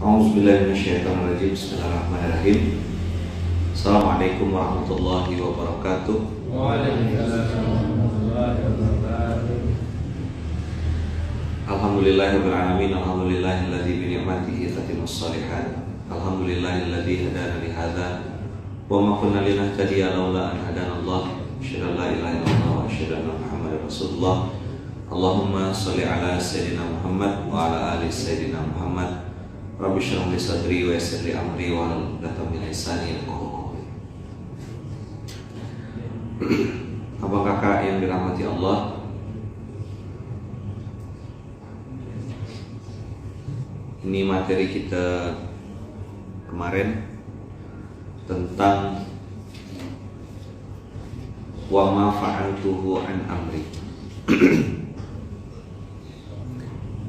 A'udzubillahiminasyaitonirrajim. Bismillahirrahmanirrahim. Assalamualaikum warahmatullahi wabarakatuh. Waalaikumsalam warahmatullahi wabarakatuh. Alhamdulillahirabbil alamin. Alhamdulillahilladzi bi ni'matihi tatimmus shalihat. Alhamdulillahilladzi hadana li hadza wa ma kunna linahtadiya laula an hadanallah. Asyhadu an la ilaha illallah wa asyhadu anna Muhammadar Rasulullah. Allahumma shalli ala sayyidina Muhammad wa ala ali sayyidina Muhammad. Rabbi shrah li sadri wa yassir li amri wa hlul 'uqdatam min lisani yafqahu qawli. Abang kakak yang dirahmati Allah, ini materi kita kemarin tentang wa ma fa'altuhu an amri.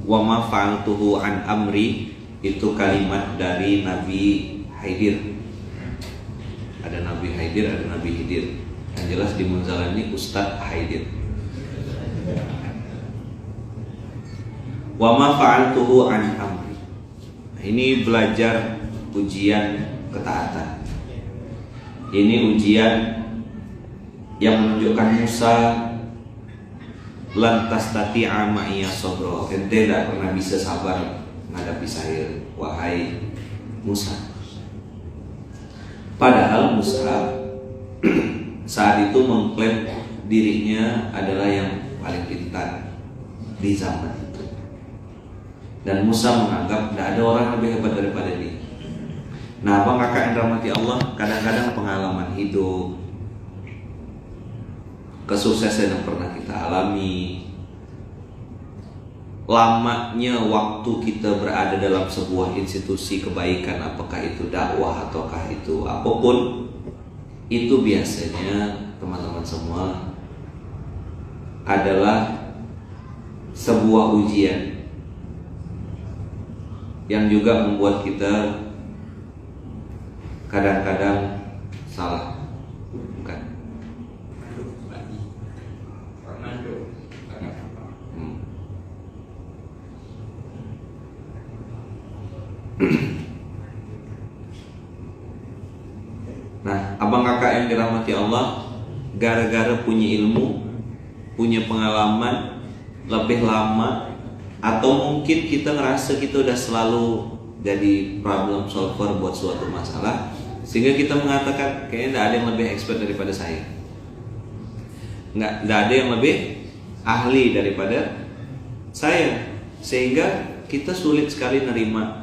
Wa ma fa'altuhu an amri itu kalimat dari Nabi Haidir. Ada Nabi Haidir, ada Nabi Hidir. Yang jelas di Munzalah ini Ustadz Haidir. Wa ma fa'altuhu an amri. Nah, ini belajar ujian ketaatan. Ini ujian yang menunjukkan Musa lantas tati'a ma'iya sabra. Ente tidak pernah bisa sabar menghadapi saya, wahai Musa. Padahal Musa saat itu mengklaim dirinya adalah yang paling pintar di zaman itu. Dan Musa menganggap tidak ada orang lebih hebat daripada dia. Nah, abang kakak yang dirahmati Allah, kadang-kadang pengalaman hidup, kesuksesan yang pernah kita alami, lamanya waktu kita berada dalam sebuah institusi kebaikan, apakah itu dakwah ataukah itu apapun, itu biasanya teman-teman semua adalah sebuah ujian yang juga membuat kita kadang-kadang salah. Bukan. Nah, abang kakak yang dirahmati Allah, gara-gara punya ilmu, punya pengalaman lebih lama, atau mungkin kita ngerasa kita udah selalu jadi problem solver buat suatu masalah, sehingga kita mengatakan kayaknya tidak ada yang lebih expert daripada saya, nggak ada yang lebih ahli daripada saya, sehingga kita sulit sekali nerima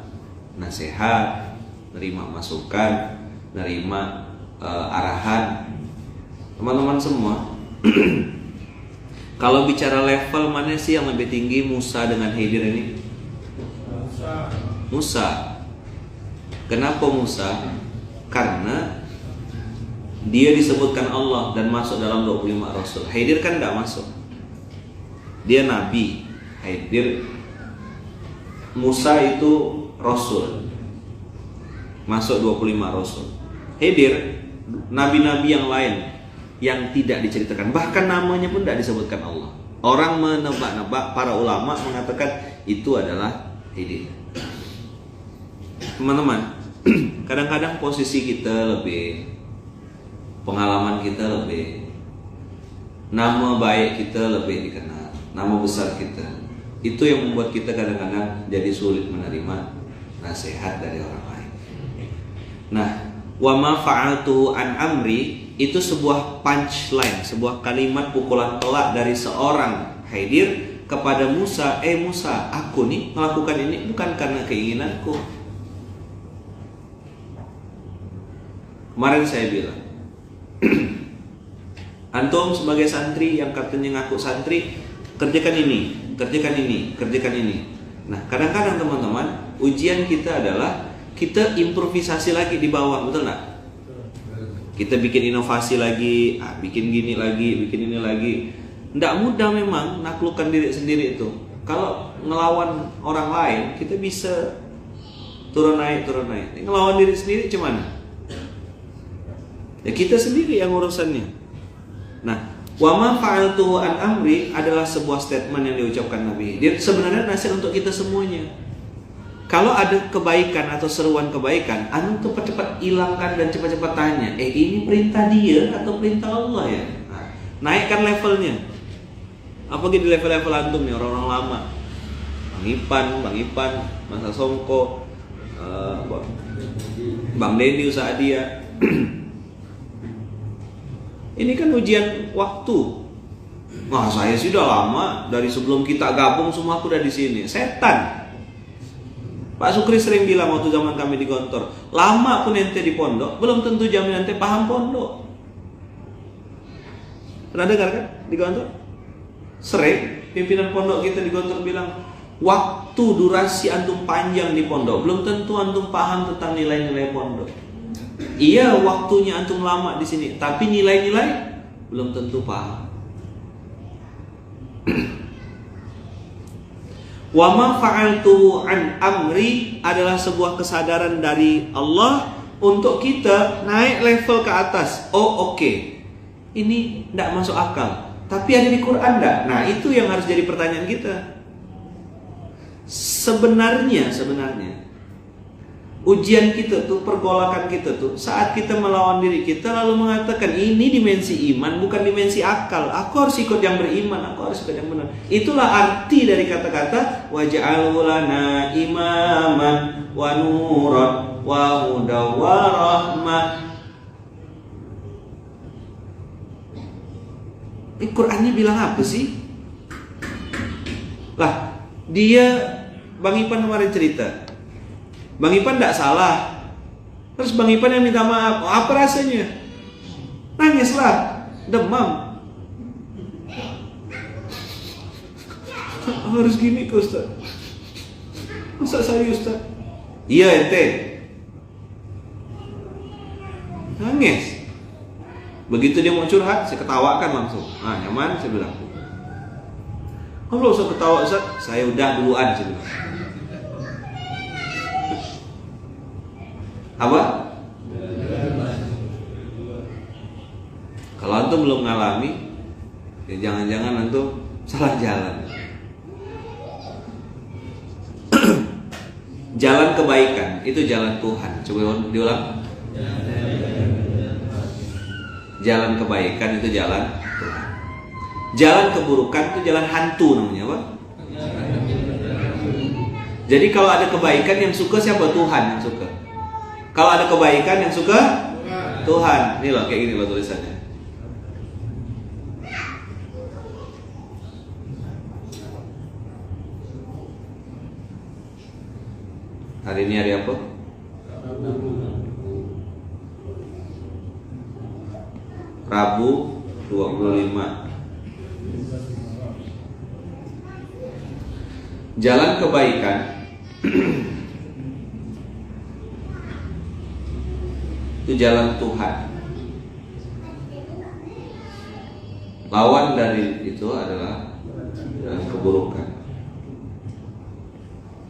nasihat, nerima masukan, nerima arahan. Teman-teman semua, kalau bicara level, mana sih yang lebih tinggi, Musa dengan Khidir ini? Musa. Kenapa Musa? Karena dia disebutkan Allah dan masuk dalam 25 Rasul. Khidir kan tidak masuk. Dia Nabi. Khidir, Musa itu Rasul, masuk 25 Rasul. Khidir, nabi-nabi yang lain yang tidak diceritakan, bahkan namanya pun tidak disebutkan Allah. Orang menebak-nebak, para ulama mengatakan itu adalah Khidir. Teman-teman, kadang-kadang posisi kita lebih, pengalaman kita lebih, nama baik kita lebih dikenal, nama besar kita, itu yang membuat kita kadang-kadang jadi sulit menerima nasihat dari orang lain. Nah, wa ma fa'altu an amri itu sebuah punchline, sebuah kalimat pukulan telak dari seorang Khidir kepada Musa. Musa, aku nih melakukan ini bukan karena keinginanku. Kemarin saya bilang, antum sebagai santri yang katanya ngaku santri, kerjakan ini, kerjakan ini, kerjakan ini. Nah, kadang-kadang teman-teman, ujian kita adalah kita improvisasi lagi di bawah, betul nggak? Kita bikin inovasi lagi, bikin gini lagi, bikin ini lagi. Nggak mudah memang naklukkan diri sendiri itu. Kalau ngelawan orang lain, kita bisa turun naik, turun naik. Ngelawan diri sendiri cuman, ya kita sendiri yang urusannya. Nah, wa ma fa'altu an amri adalah sebuah statement yang diucapkan Nabi. Dia sebenarnya nasihat untuk kita semuanya. Kalau ada kebaikan atau seruan kebaikan, anu cepat-cepat hilangkan dan cepat-cepat tanya, ini perintah dia atau perintah Allah ya? Nah, naikkan levelnya. Apalagi di level-level antum nih, orang-orang lama. Bang Ipan, Mas Songko, Bang Denny usaha dia. Ini kan ujian waktu. Wah, saya sudah lama, dari sebelum kita gabung semua aku udah di sini. Setan. Pak Sukri sering bilang waktu zaman kami di Gontor, lama pun ente di pondok, belum tentu jamin ente paham pondok. Pernah dengar kan di Gontor? Sering pimpinan pondok kita di Gontor bilang, waktu durasi antum panjang di pondok, belum tentu antum paham tentang nilai-nilai pondok. Iya, waktunya antum lama di sini, tapi nilai-nilai belum tentu paham. Wa ma fa'altu an amri adalah sebuah kesadaran dari Allah untuk kita naik level ke atas. Oh, oke. Ini tidak masuk akal. Tapi ada di Quran enggak? Nah, itu yang harus jadi pertanyaan kita. Sebenarnya ujian kita tuh, pergolakan kita tuh, saat kita melawan diri kita lalu mengatakan ini dimensi iman bukan dimensi akal. Aku harus ikut yang beriman, aku harus ikut yang benar. Itulah arti dari kata-kata waj'alhu lana imaman wa nuran wa huda wa rahmah. Ini Qur'annya bilang apa sih? Lah, dia Bang Ipan kemarin cerita, Bang Ipan tidak salah. Terus Bang Ipan yang minta maaf. Oh, apa rasanya? Nangislah, demam. Harus gini ke Ustaz? Masa saya Ustaz? Iya ente. Nangis. Begitu dia mau curhat, saya ketawakan langsung. Ah, nyaman, saya bilang. Kalau usah ketawa Ustaz, saya udah duluan, saya bilang. Apa? Kalau antum belum ngalami, ya jangan-jangan antum salah jalan. Jalan kebaikan itu jalan Tuhan. Coba diulang. Jalan kebaikan itu jalan Tuhan. Jalan keburukan itu jalan hantu namanya, apa? Jadi kalau ada kebaikan yang suka siapa? Tuhan yang suka. Kalau ada kebaikan yang suka Tuhan. Ini loh, kayak gini loh tulisannya. Hari ini hari apa? Rabu 25. Jalan kebaikan itu jalan Tuhan. Lawan dari itu adalah jalan keburukan.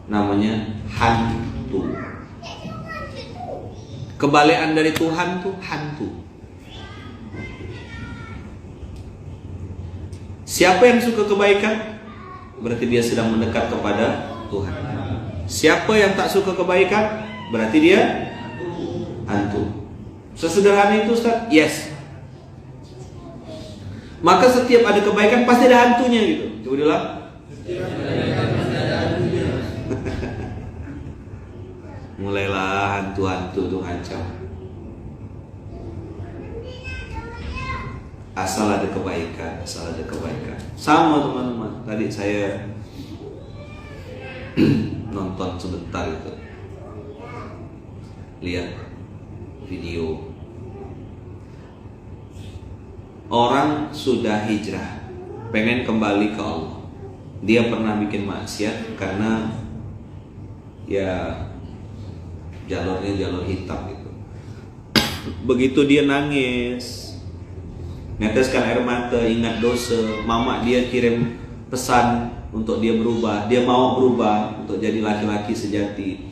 Namanya hantu. Kebalikan dari Tuhan tuh hantu. Siapa yang suka kebaikan? Berarti dia sedang mendekat kepada Tuhan. Siapa yang tak suka kebaikan? Berarti dia hantu. Sesederhana itu Ustaz? Yes. Maka setiap ada kebaikan pasti ada hantunya gitu. Coba diulang. Mulailah hantu-hantu tuh ngancam. Asal ada kebaikan, asal ada kebaikan. Sama teman-teman. Tadi saya nonton sebentar itu, lihat video. Orang sudah hijrah, pengen kembali ke Allah. Dia pernah bikin maksiat karena ya jalurnya jalur hitam gitu. Begitu dia nangis, neteskan air mata, ingat dosa, mama dia kirim pesan untuk dia berubah. Dia mau berubah untuk jadi laki-laki sejati,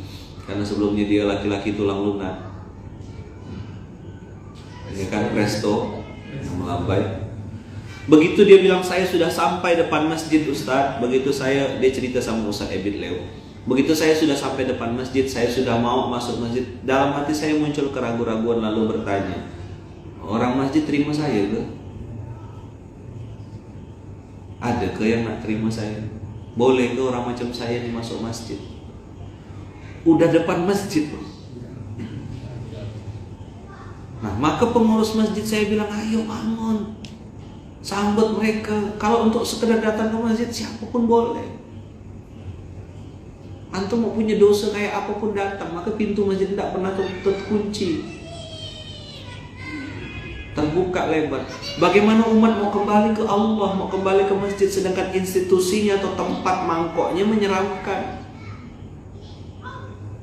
karena sebelumnya dia laki-laki tulang lunak. Ini kan presto yang melambai. Begitu dia bilang saya sudah sampai depan masjid Ustaz, begitu dia cerita sama Ustaz Ebit Leo, Begitu saya sudah sampai depan masjid, saya sudah mau masuk masjid, dalam hati saya muncul keraguan-raguan lalu bertanya, orang masjid terima saya ke? Ada ke yang nak terima saya? Boleh ke orang macam saya ini masuk masjid? Udah depan masjid. Nah, maka pengurus masjid saya bilang, ayo bangun, sambut mereka. Kalau untuk sekedar datang ke masjid, siapapun boleh. Antum mau punya dosa kayak apapun datang, maka pintu masjid tidak pernah terkunci, terbuka lebar. Bagaimana umat mau kembali ke Allah, mau kembali ke masjid, sedangkan institusinya atau tempat mangkoknya menyeramkan?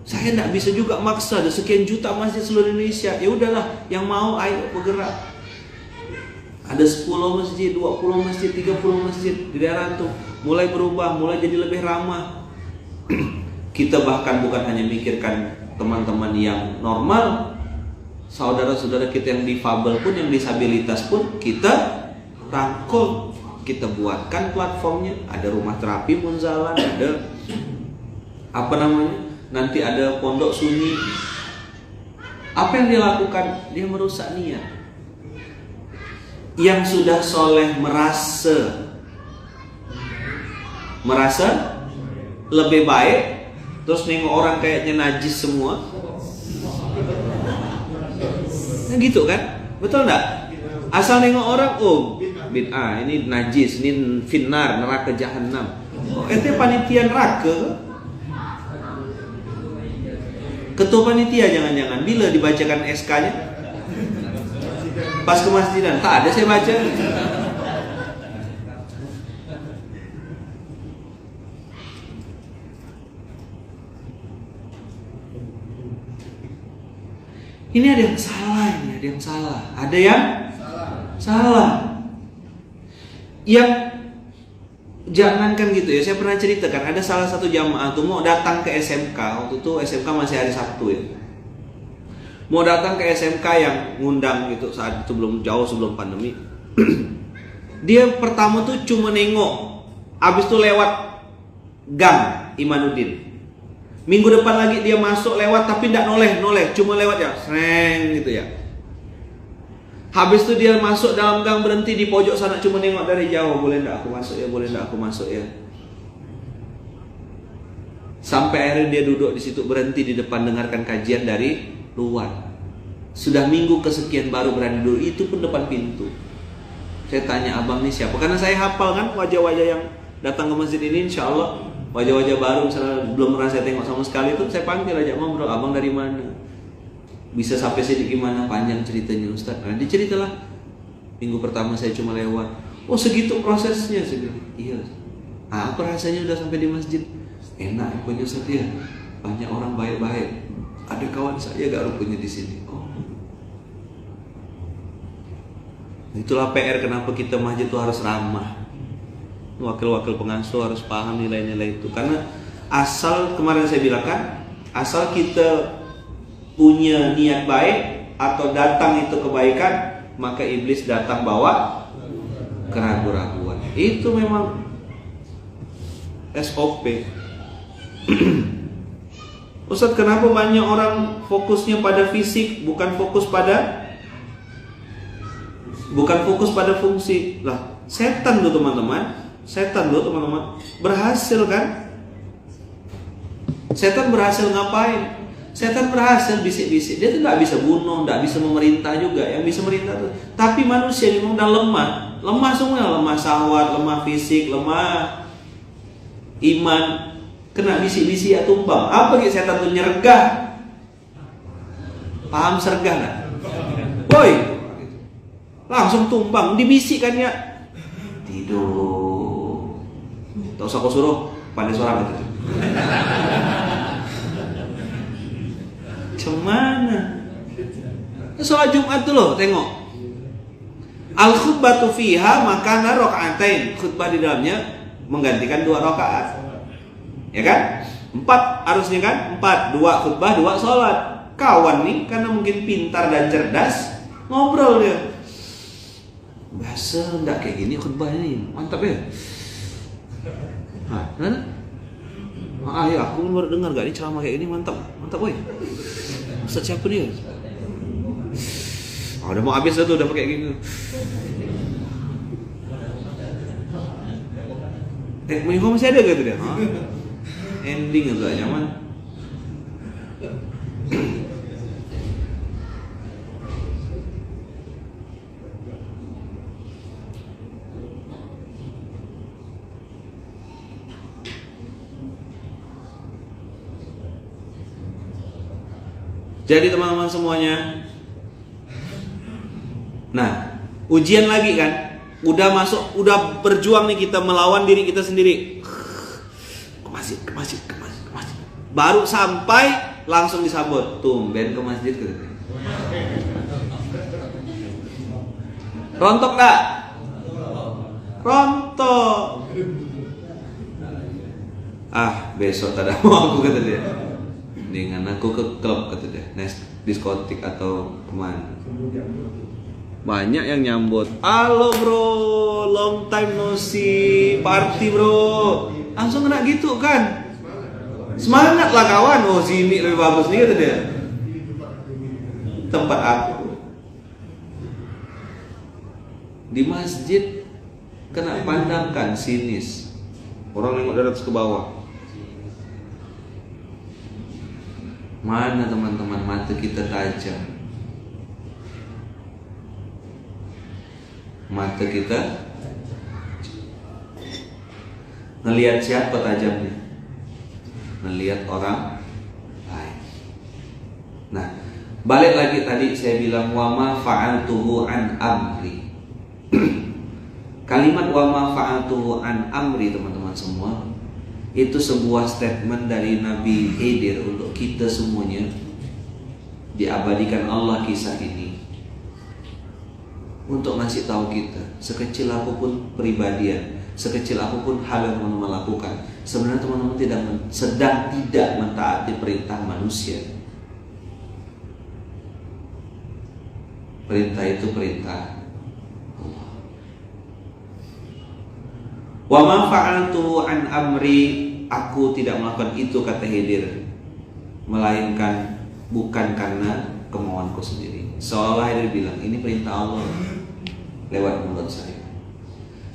Saya tidak bisa juga maksa, ada sekian juta masjid seluruh Indonesia. Ya udahlah, yang mau ayo bergerak. Ada 10 masjid, 20 masjid, 30 masjid di daerah itu mulai berubah, mulai jadi lebih ramah. Kita bahkan bukan hanya mikirkan teman-teman yang normal, saudara-saudara kita yang difabel pun, yang disabilitas pun kita rangkul, kita buatkan platformnya. Ada rumah terapi Munzalan, ada apa namanya, nanti ada pondok sunyi. Apa yang dia lakukan? Dia merusak niat. Yang sudah soleh merasa lebih baik, terus nengok orang kayaknya najis semua. Nah gitu kan? Betul enggak? Asal nengok orang, oh bid'ah, ini najis, ini finnar, neraka jahanam. Oh, itu panitia neraka. Ketua panitia jangan-jangan. Bila dibacakan SK-nya? Pas ke masjidan. Tak ada saya baca. Ini ada yang salah, ini ada yang salah. Ada yang salah. Yang jangankan gitu ya, saya pernah ceritakan ada salah satu jamaah tuh mau datang ke SMK. Waktu itu SMK masih hari Sabtu ya. Mau datang ke SMK yang ngundang gitu, saat itu jauh sebelum pandemi. Dia pertama tuh cuma nengok, abis itu lewat gang Imanuddin. Minggu depan lagi dia masuk lewat tapi tidak noleh, cuma lewat ya, sreng gitu ya. Habis itu dia masuk dalam gang, berhenti di pojok sana, cuma nengok dari jauh, boleh tidak aku masuk ya, boleh tidak aku masuk ya. Sampai akhirnya dia duduk di situ, berhenti di depan dengarkan kajian dari luar. Sudah minggu kesekian baru berani duduk, itu pun depan pintu. Saya tanya, abang ini siapa? Karena saya hafal kan wajah-wajah yang datang ke masjid ini, insya Allah wajah-wajah baru, misalnya belum pernah saya tengok sama sekali, itu saya panggil, ajak ngobrol, abang dari mana? Bisa sampai sini gimana? Panjang ceritanya Ustaz. Nah diceritalah, minggu pertama saya cuma lewat. Oh segitu prosesnya? Saya bilang, iya. Apa rasanya udah sampai di masjid? Enak punya Ustaz ya, banyak orang baik-baik. Ada kawan saya gak rupanya di sini. Oh, itulah PR kenapa kita masjid itu harus ramah. Wakil-wakil pengasuh harus paham nilai-nilai itu. Karena asal, kemarin saya bilang kan, asal kita punya niat baik atau datang itu kebaikan, maka iblis datang bawa keraguan-raguan. Itu memang SOP. Ustaz, kenapa banyak orang fokusnya pada fisik, bukan fokus pada fungsi? Lah, setan tuh teman-teman. Berhasil kan? Setan berhasil ngapain? Setan berhasil bisik-bisik. Dia tuh nggak bisa bunuh, nggak bisa memerintah juga. Yang bisa merintah tuh. Tapi manusia memang udah lemah semua, lemah syahwat, lemah fisik, lemah iman. Kena bisik-bisik ya tumbang. Apa gitu setan tuh? Nyergah. Paham sergah nggak? Boy, langsung tumbang. Dibisikkan ya. Tidur. Tak usah kau suruh, pandai suara gitu. Cemana? Sholat Jumat tuh loh, tengok. Al-khutbatu fiha makana raka'atain. Khutbah di dalamnya menggantikan 2 rakaat. Ya kan? 4 harusnya kan? 4, 2 khutbah, 2 sholat. Kawan nih karena mungkin pintar dan cerdas, ngobrol dia. Bahasa enggak kayak gini khutbahnya nih. Mantap ya. Nah, Ah ya, aku baru dengar gak ini ceramah kayak ini mantap, mantap boy. Ustaz siapa dia? Oh, udah mau habis dah tuh, udah pakai gitu. Minggu masih ada gitu dia? Hah? Ending itu gak nyaman. Jadi teman-teman semuanya, nah ujian lagi kan, udah masuk, udah berjuang nih kita melawan diri kita sendiri, ke masjid, baru sampai langsung disambut, tumben ke masjid gitu. Rontok gak? Rontok. Ah besok tak ada mau aku kata dia. Dengan aku ke klub kata dia, diskotik atau kemana. Banyak yang nyambut, halo bro, long time no see, party bro. Langsung kena gitu kan. Semangat lah kawan, oh sini lebih bagus nih kata dia. Tempat aku di masjid kena pandangkan sinis. Orang nengok dari atas ke bawah. Mana teman-teman mata kita tajam? Mata kita ngelihat siapa tajamnya? Ngelihat orang lain. Nah, balik lagi tadi saya bilang wa ma fa'altuhu an amri. Kalimat wa ma fa'altuhu an amri teman-teman semua, itu sebuah statement dari Nabi Khidir untuk kita semuanya. Diabadikan Allah kisah ini untuk ngasih tahu kita, sekecil apapun pribadian, sekecil apapun hal yang teman-teman lakukan, sebenarnya teman-teman sedang tidak mentaati perintah manusia. Perintah itu perintah Allah. Wa ma fa'altu an amri, aku tidak melakukan itu kata Khidir, melainkan bukan karena kemauanku sendiri. Seolah Khidir bilang ini perintah Allah lewat mulut saya.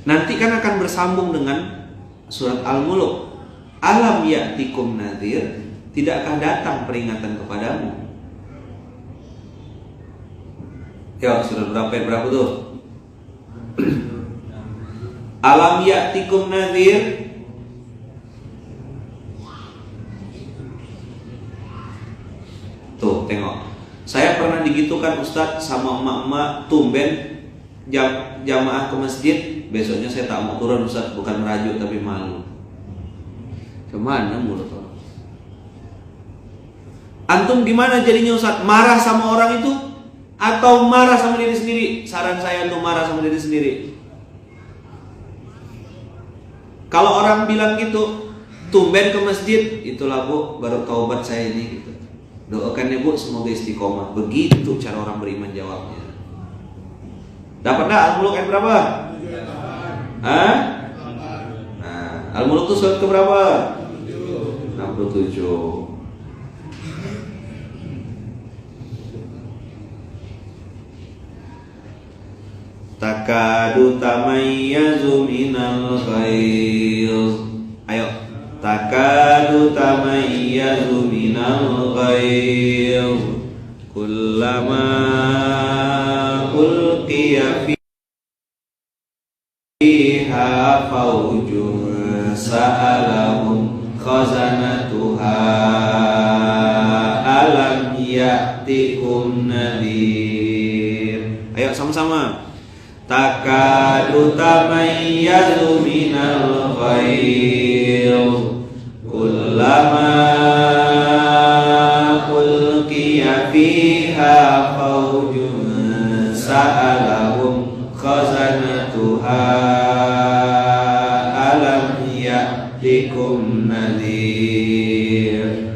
Nanti kan akan bersambung dengan surat Al-Mulk. Alam ya'tikum nadhir, tidakkah datang peringatan kepadamu? Ya surat berapa tuh? Alam ya'tikum nadhir. Tuh tengok, saya pernah digitukan Ustadz sama emak-emak, tumben jamaah ke masjid, besoknya saya tak mau turun Ustadz, bukan merajuk tapi malu. Kemana mulut orang? Antum gimana jadinya Ustadz? Marah sama orang itu atau marah sama diri sendiri? Saran saya untuk marah sama diri sendiri. Kalau orang bilang gitu, tumben ke masjid, itulah bu, baru taubat saya ini gitu. Doakan ya bu, semoga istiqomah. Begitu cara orang beriman jawabnya. Dapat dah Al-Mulk ayat berapa? Hah? Nah, Al-Mulk itu surat ke berapa? 67. Takadu tamayyazu minal ghaiz. Ayo. Takadu tamayyazu minal ghaiz. Kullama ulqiya fiha fawjun sa'alahum khazanatuha alam ya'tikum nadhir. Ayo sama-sama. Takadu tamayyazu minal ghaiz. Kullama ulqiya fiha fawjun sa'alahum khazanatuha alam ya'tikum nadhir.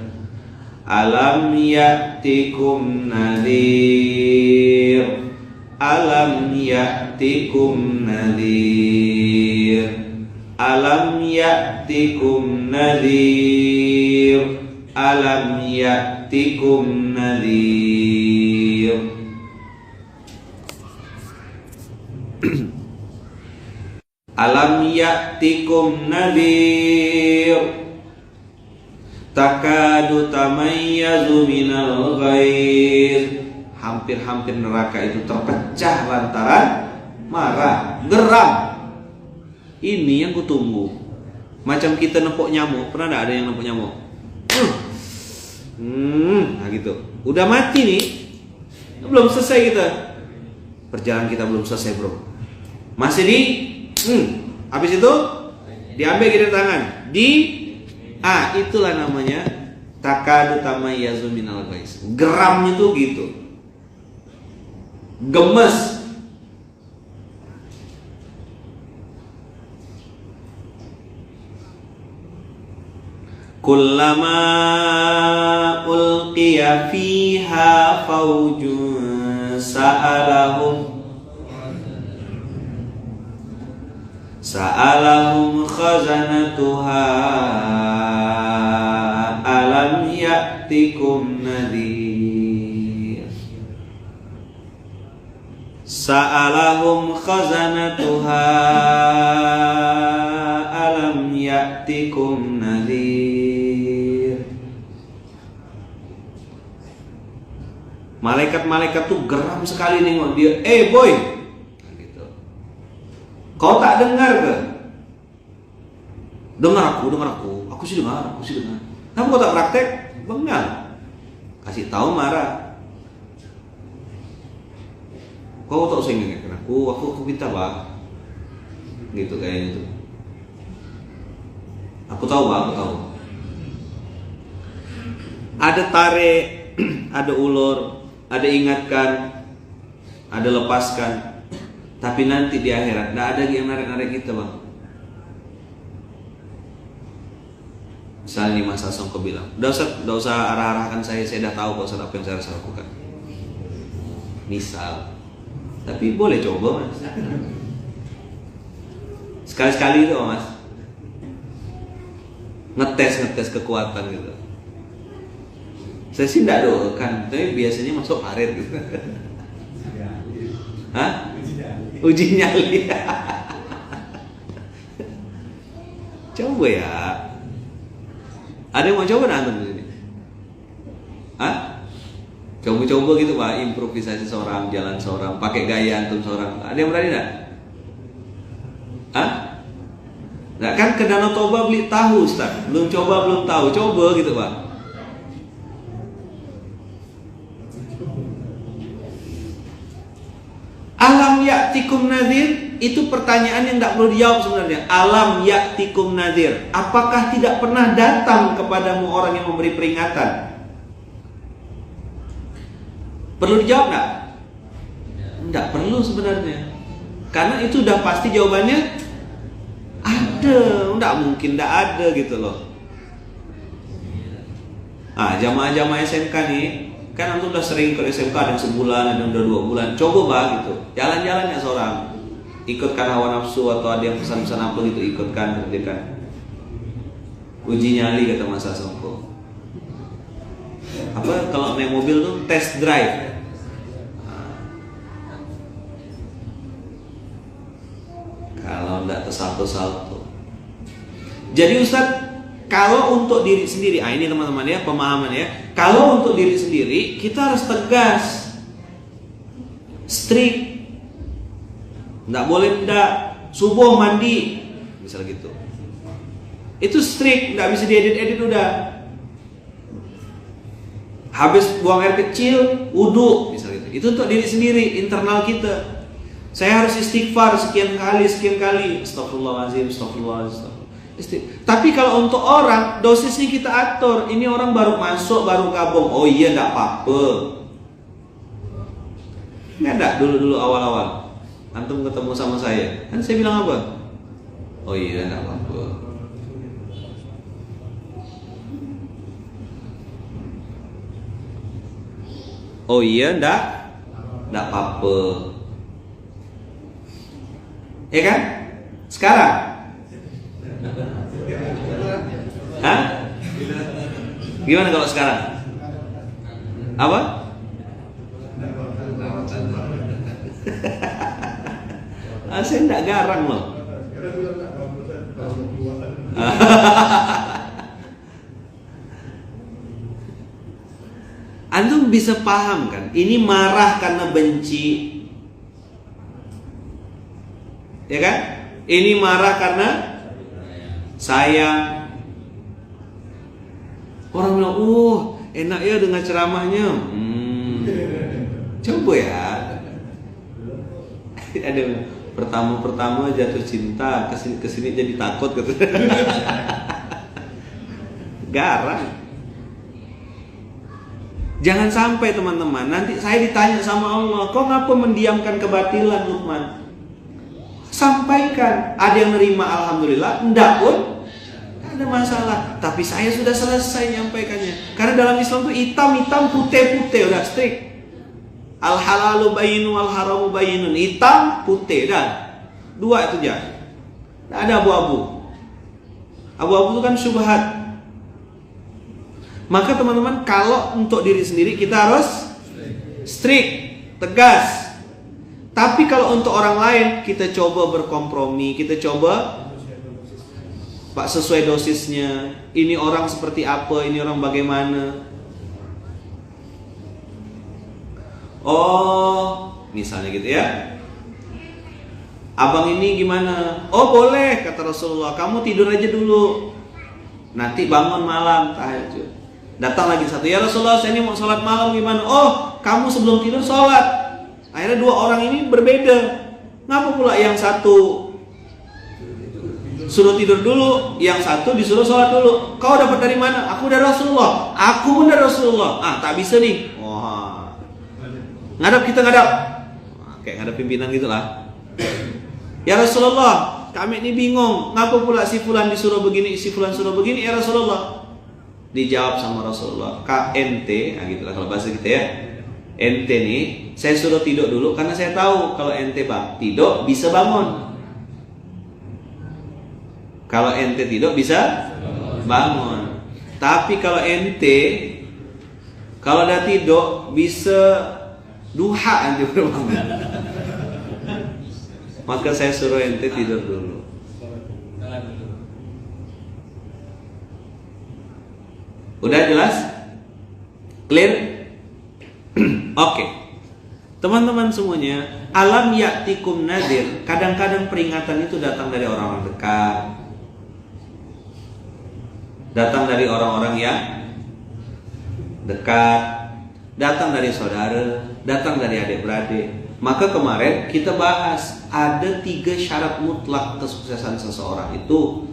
Alam ya'tikum nadhir. Alam ya'tikum nadhir. Alam ya'tikum nadhir. Alam ya'tikum nadhir. Alam ya'tikum nadhir. Takadu tamayyazu minal ghaiz. Hampir-hampir neraka itu terpecah lantaran marah, geram. Ini yang kutunggu. Macam kita nempok nyamuk. Pernah enggak ada yang nempok nyamuk? Nah gitu. Udah mati nih. Belum selesai kita. Perjalanan kita belum selesai, bro. Masih di habis itu diambil kita tangan. Itulah namanya takadu tamayyazu minal ghaiz. Geramnya tuh gitu. Gemes. Kullama ulqiya fiha faujun sa'alahum khazanatuha alam ya'tikum nadhir. Sa'alahum khazanatuha alam ya'tikum nadhir. Malaikat-malaikat tuh geram sekali nengok dia. Boy, gitu. Kau tak dengar ke? Dengar aku. Aku sih dengar. Kamu kau tak praktek? Bengal. Kasih tahu marah. Kau tak usah ingatkan aku minta Pak. Gitu kayaknya tuh. Aku tahu Pak, aku tahu. Ada tarik, ada ulur, ada ingatkan, ada lepaskan. Tapi nanti di akhirat tidak ada yang narik-narik kita, Bang. Misalnya nih Mas Asong kau bilang, udah usah arah-arahkan saya dah tahu kok apa yang saya harus lakukan. Misal, tapi boleh coba Mas. Sekali-sekali itu Mas. Ngetes kekuatan gitu. Saya sih tidak doakan, tapi biasanya masuk paret gitu. Hah? Uji nyali. Coba ya. Ada yang mau coba antum di sini? Hah? Coba-coba gitu Pak, improvisasi seorang, jalan seorang, pakai gaya antum seorang. Ada yang berani enggak? Hah? Nah, kan ke Danau Toba beli tahu Ustaz. Belum coba belum tahu. Coba gitu Pak. Alam ya'tikum nadhir, itu pertanyaan yang tidak perlu dijawab sebenarnya. Alam ya'tikum nadhir, apakah tidak pernah datang kepadamu orang yang memberi peringatan? Perlu dijawab enggak? Tidak perlu sebenarnya. Karena itu udah pasti jawabannya ada. Tidak mungkin tidak ada gitu loh. Jamaah-jamaah SMK nih, kan antum udah sering ke SMK, ada yang sebulan, ada yang udah 2 bulan. Coba Pak gitu, jalan-jalannya seorang, ikutkan hawa nafsu atau ada yang pesan-pesan apa gitu, ikutkan, kerjakan. Uji nyali kata Mas Asongko. Apa kalau naik mobil tuh test drive. Kalau enggak tersalto-salto. Jadi Ustaz, kalau untuk diri sendiri, ini teman-teman ya, pemahaman ya. Kalau untuk diri sendiri, kita harus tegas, strict. Nggak boleh subuh mandi, misalnya gitu. Itu strict, nggak bisa diedit-edit udah. Habis buang air kecil, wudhu, misalnya gitu. Itu untuk diri sendiri, internal kita. Saya harus istighfar sekian kali. Astagfirullahaladzim. Tapi kalau untuk orang, dosisnya kita atur. Ini orang baru masuk, baru gabung. Oh iya, enggak apa-apa. Enggak dulu awal-awal. Antum ketemu sama saya, kan saya bilang apa? Oh iya, enggak apa-apa. Oh iya, enggak apa-apa. Ya kan? Sekarang Hah? Gimana kalau sekarang? Apa? Saya enggak garang loh. Antum bisa paham kan? Ini marah karena benci, ya kan? Ini marah karena sayang. Orang bilang, enak ya dengan ceramahnya. Coba ya. Ada pertama jatuh cinta, kesini jadi takut gitu. Garang. Jangan sampai teman-teman, nanti saya ditanya sama Allah, kok ngapa mendiamkan kebatilan, Luqman? Sampaikan. Ada yang nerima, alhamdulillah. Enggak pun ada masalah. Tapi saya sudah selesai menyampaikannya. Karena dalam Islam itu hitam-hitam, putih-putih, udah strict. Al halalu bayinu, al haramu bayinun. Hitam, putih, dah. Dua itu aja. Tidak ada abu-abu. Abu-abu itu kan syubhat. Maka teman-teman, kalau untuk diri sendiri kita harus strict, tegas. Tapi kalau untuk orang lain, kita coba berkompromi, kita coba Pak sesuai dosisnya. Ini orang seperti apa, ini orang bagaimana. Oh, misalnya gitu ya. Abang ini gimana? Oh boleh, kata Rasulullah, kamu tidur aja dulu, nanti bangun malam tahajud. Datang lagi satu, ya Rasulullah, saya ini mau sholat malam gimana? Oh, kamu sebelum tidur sholat. Akhirnya dua orang ini berbeda. Ngapa pula yang satu suruh tidur dulu, yang satu disuruh sholat dulu? Kau dapat dari mana? Aku dari Rasulullah. Aku pun dari Rasulullah. Tak bisa nih. Wah, ngadap kita ngadap. Kayak ngadap pimpinan gitulah. Ya Rasulullah, kami ini bingung. Ngapa pula si fulan disuruh begini, si fulan suruh begini? Ya Rasulullah. Dijawab sama Rasulullah, KNT, gitulah kalau bahasa kita ya. Ente nih, saya suruh tidur dulu karena saya tahu kalau ente tidur bisa bangun. Kalau ente tidur bisa bangun. Tapi kalau ente kalau udah tidur bisa duha nanti baru bangun. Maka saya suruh ente tidur dulu. Udah jelas? Clear? Oke. Teman-teman semuanya, alam ya'tikum nadhir. Kadang-kadang peringatan itu datang dari orang-orang dekat. Datang dari orang-orang yang dekat. Datang dari saudara, datang dari adik-beradik. Maka kemarin kita bahas ada 3 syarat mutlak kesuksesan seseorang itu.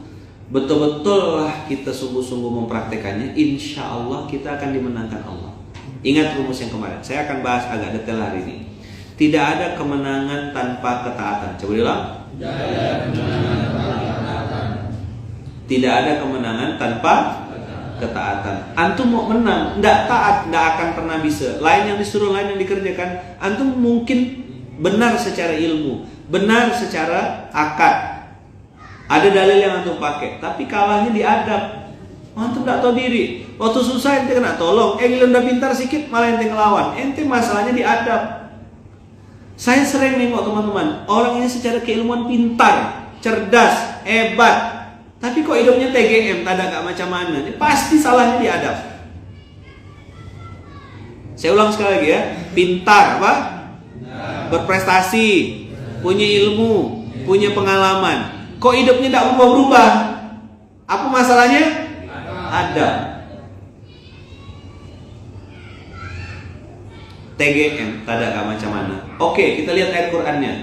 Betul-betul lah kita sungguh-sungguh mempraktekannya, insya Allah kita akan dimenangkan Allah. Ingat rumus yang kemarin, saya akan bahas agak detail hari ini. Tidak ada kemenangan tanpa ketaatan. Coba ulang. Tidak ada kemenangan tanpa ketaatan. Antum mau menang, tidak taat, tidak akan pernah bisa. Lain yang disuruh, lain yang dikerjakan. Antum mungkin benar secara ilmu, benar secara akad. Ada dalil yang antum pakai, tapi kalahnya di adab. Antum tidak tahu diri. Waktu susah ente kena tolong, giliran udah pintar sedikit malah ente ngelawan. Ente masalahnya di adab. Saya sering nengok teman-teman, orang ini secara keilmuan pintar, cerdas, hebat, tapi kok hidupnya TGM, tak gak macam mana. Ini pasti salahnya di adab. Saya ulang sekali lagi ya, pintar apa? Berprestasi, punya ilmu, punya pengalaman. Kok hidupnya tidak berubah-berubah? Apa masalahnya? Ada. TGM, tak ada macam mana. Oke, kita lihat ayat Qur'annya.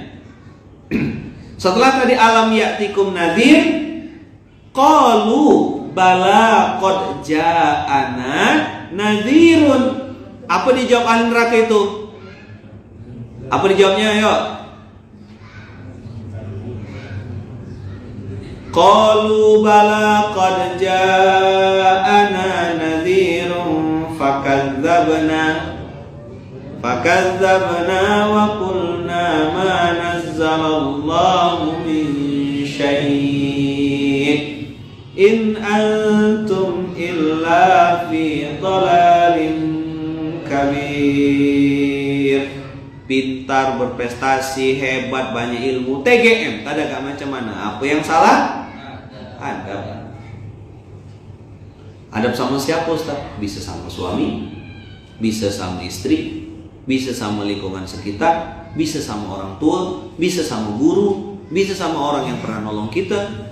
Setelah tadi alam ya'tikum nadhir, qalu bala qad ja'ana nadhirun. Apa dijawab ahli neraka itu? Apa dijawabnya? Ayo. Qalu bala qad ja'ana nadhirun fakadzabna wa qulna ma nazzalallahu min syai' in antum illa fi dhalalin kabir. Pintar, berprestasi, hebat, banyak ilmu, TGM, tak ada gak macam mana. Apa yang salah? Adab. Adab sama siapa Ustaz? Bisa sama suami, bisa sama istri, bisa sama lingkungan sekitar, bisa sama orang tua, bisa sama guru, bisa sama orang yang pernah nolong kita.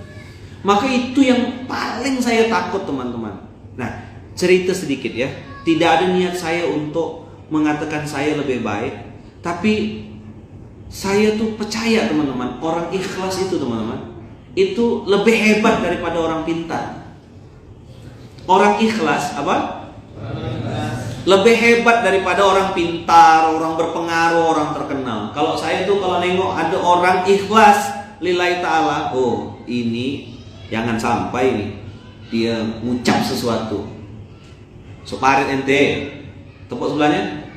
Maka itu yang paling saya takut teman-teman. Nah, cerita sedikit ya. Tidak ada niat saya untuk mengatakan saya lebih baik, tapi saya tuh percaya teman-teman, orang ikhlas itu teman-teman, itu lebih hebat daripada orang pintar. Orang ikhlas apa? Lebih hebat daripada orang pintar, orang berpengaruh, orang terkenal. Kalau saya tuh kalau nengok ada orang ikhlas lillahi ta'ala, oh ini jangan sampai nih dia ngucap sesuatu. Soparit ente, tepuk sebelahnya,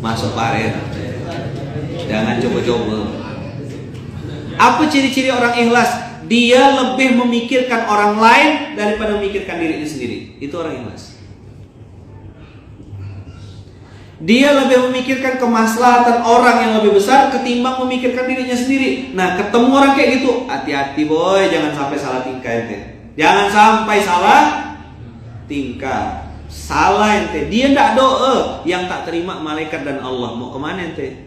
masuk parit. Jangan coba-coba. Apa ciri-ciri orang ikhlas? Dia lebih memikirkan orang lain daripada memikirkan dirinya sendiri. Itu orang ikhlas. Dia lebih memikirkan kemaslahatan orang yang lebih besar ketimbang memikirkan dirinya sendiri. Nah, ketemu orang kayak gitu, hati-hati boy, jangan sampai salah tingkah ente. Jangan sampai salah tingkah. Salah ente. Dia tidak doa, yang tak terima malaikat dan Allah. Mau kemana ente?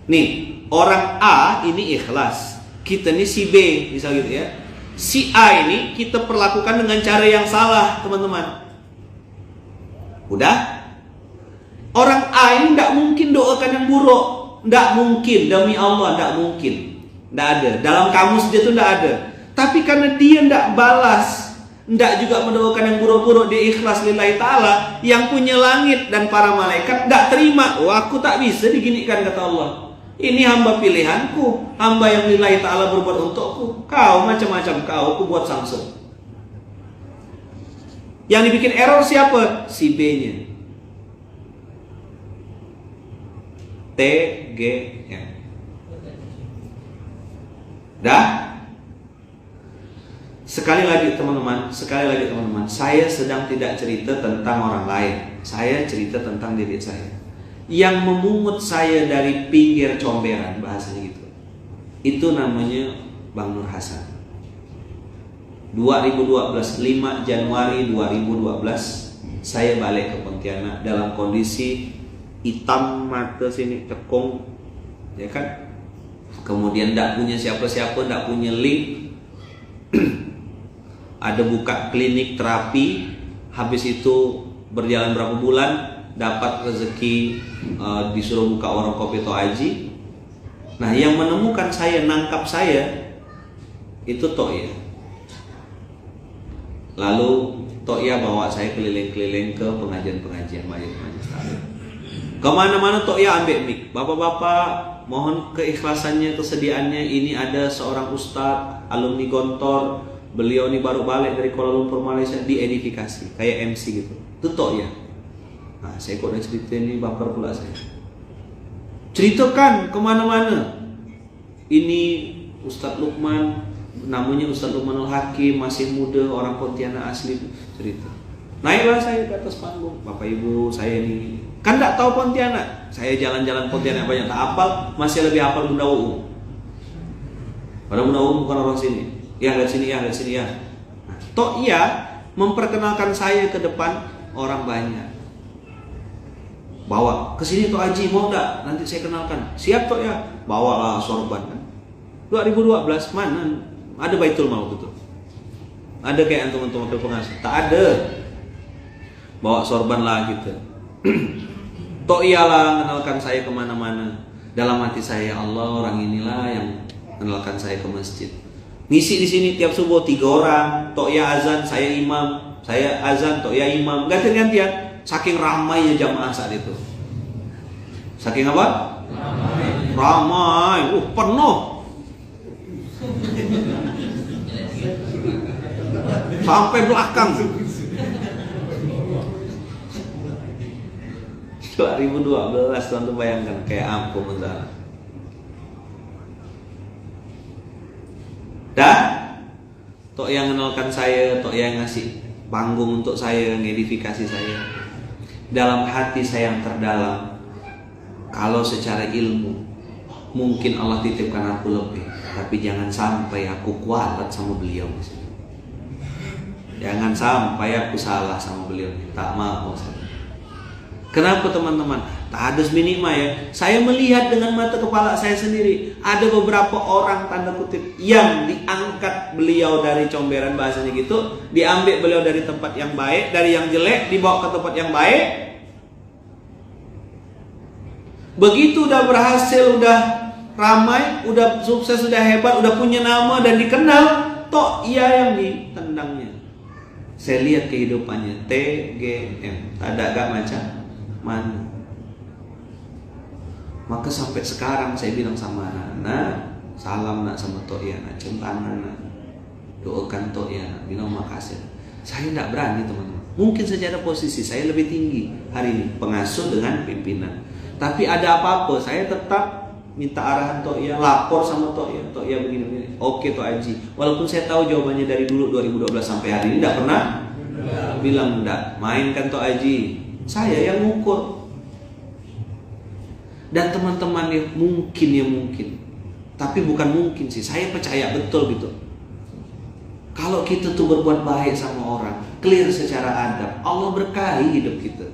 Nih, orang A ini ikhlas. Kita nih si B, misal gitu ya. Si A ini kita perlakukan dengan cara yang salah, teman-teman. Udah? Orang A ini tidak mungkin doakan yang buruk. Tidak mungkin, demi Allah tidak mungkin. Tidak ada. Dalam kamus dia itu tidak ada. Tapi karena dia tidak balas, tidak juga mendoakan yang buruk-buruk, dia ikhlas lillahi ta'ala, yang punya langit dan para malaikat tidak terima. Oh, aku tak bisa diginikan, kata Allah. Ini hamba pilihanku, hamba yang lillahi ta'ala berbuat untukku. Kau macam-macam kau, aku buat Samsung. Yang dibikin error siapa? Si B-nya. TGM. Dah? Sekali lagi teman-teman, saya sedang tidak cerita tentang orang lain. Saya cerita tentang diri saya. Yang memungut saya dari pinggir comberan, bahasanya gitu. Itu namanya Bang Nur Hasan. 2012, 5 Januari 2012, saya balik ke Pontianak dalam kondisi hitam mata sini cekung, ya kan? Kemudian tidak punya siapa-siapa, tidak punya link. Ada buka klinik terapi, habis itu berjalan berapa bulan dapat rezeki, disuruh buka warung kopi Tok Haji. Nah, yang menemukan saya, nangkap saya itu Tok Ya. Lalu Tok Ya bawa saya keliling-keliling ke pengajian-pengajian majelis taklim. Kemana-mana Tok Ya ambil mic. Bapak-bapak, mohon keikhlasannya, kesediaannya. Ini ada seorang ustadz alumni Gontor. Beliau ini baru balik dari Kuala Lumpur Malaysia, diedifikasi kayak MC gitu. Itu Tok Ya. Nah, saya kok udah cerita ini, baper pula saya. Ceritakan kemana-mana. Ini Ustadz Lukman, namanya Ustadz Lukmanul Hakim, masih muda, orang Pontianak asli. Cerita. Naiklah saya ke atas panggung. Bapak Ibu, saya ini kan tak tahu Pontianak. Saya jalan-jalan Pontianak banyak, tak hafal, masih lebih hafal Bunda Uum. Pada Bunda Uum bukan orang sini. Ya, lihat sini ya, lihat sini ya. Nah, Tok Ya memperkenalkan saya ke depan orang banyak. Bawa ke sini Tok Haji, mau enggak? Nanti saya kenalkan. Siap Tok Ya. Bawalah sorban kan. 2012 mana ada Baitul Mal gitu. Ada kayak antum-antum wakil pengasuh. Tak ada. Bawa sorban lah gitu. Tok Ya lah kenalkan saya kemana-mana. Dalam hati saya, Allah, orang inilah yang kenalkan saya ke masjid. Ngisi di sini tiap subuh 3 orang. Tok Ya azan, saya imam. Saya azan, Tok Ya imam. Gantian-gantian. Saking ramainya jamaah saat itu. Saking apa? Ramai. Penuh. Sampai belakang. 2012, tuan bayangkan kayak apa misalnya. Dah, Tok yang kenalkan saya, Tok yang ngasih panggung untuk saya, ngedifikasi saya. Dalam hati saya yang terdalam, kalau secara ilmu mungkin Allah titipkan aku lebih, tapi jangan sampai aku kualat sama beliau. Jangan sampai aku salah sama beliau. Tak mau. Kenapa teman-teman? Tak ada minima ya. Saya melihat dengan mata kepala saya sendiri, ada beberapa orang tanda kutip yang diangkat beliau dari comberan, bahasanya gitu, diambil beliau dari tempat yang baik, dari yang jelek dibawa ke tempat yang baik. Begitu udah berhasil, udah ramai, udah sukses, udah hebat, udah punya nama dan dikenal, tok ia yang ditendangnya. Saya lihat kehidupannya TGM, ada gak macam mana. Maka sampai sekarang saya bilang sama anak-anak, salam nak sama tok ia nak, cium tangan nak, doakan tok ia nak, bilang makasih. Saya tidak berani teman-teman. Mungkin secara posisi saya lebih tinggi hari ini, pengasuh dengan pimpinan. Tapi ada apa-apa, saya tetap minta arahan tok ia, lapor sama tok ia begini-begini. Oke tok Haji. Walaupun saya tahu jawabannya dari dulu 2012 sampai hari ini tidak pernah bilang enggak. Mainkan tok Haji. Saya yang ngukur. Dan teman-teman ya mungkin. Tapi bukan mungkin sih, saya percaya betul gitu. Kalau kita tuh berbuat baik sama orang, clear secara adab, Allah berkahi hidup kita.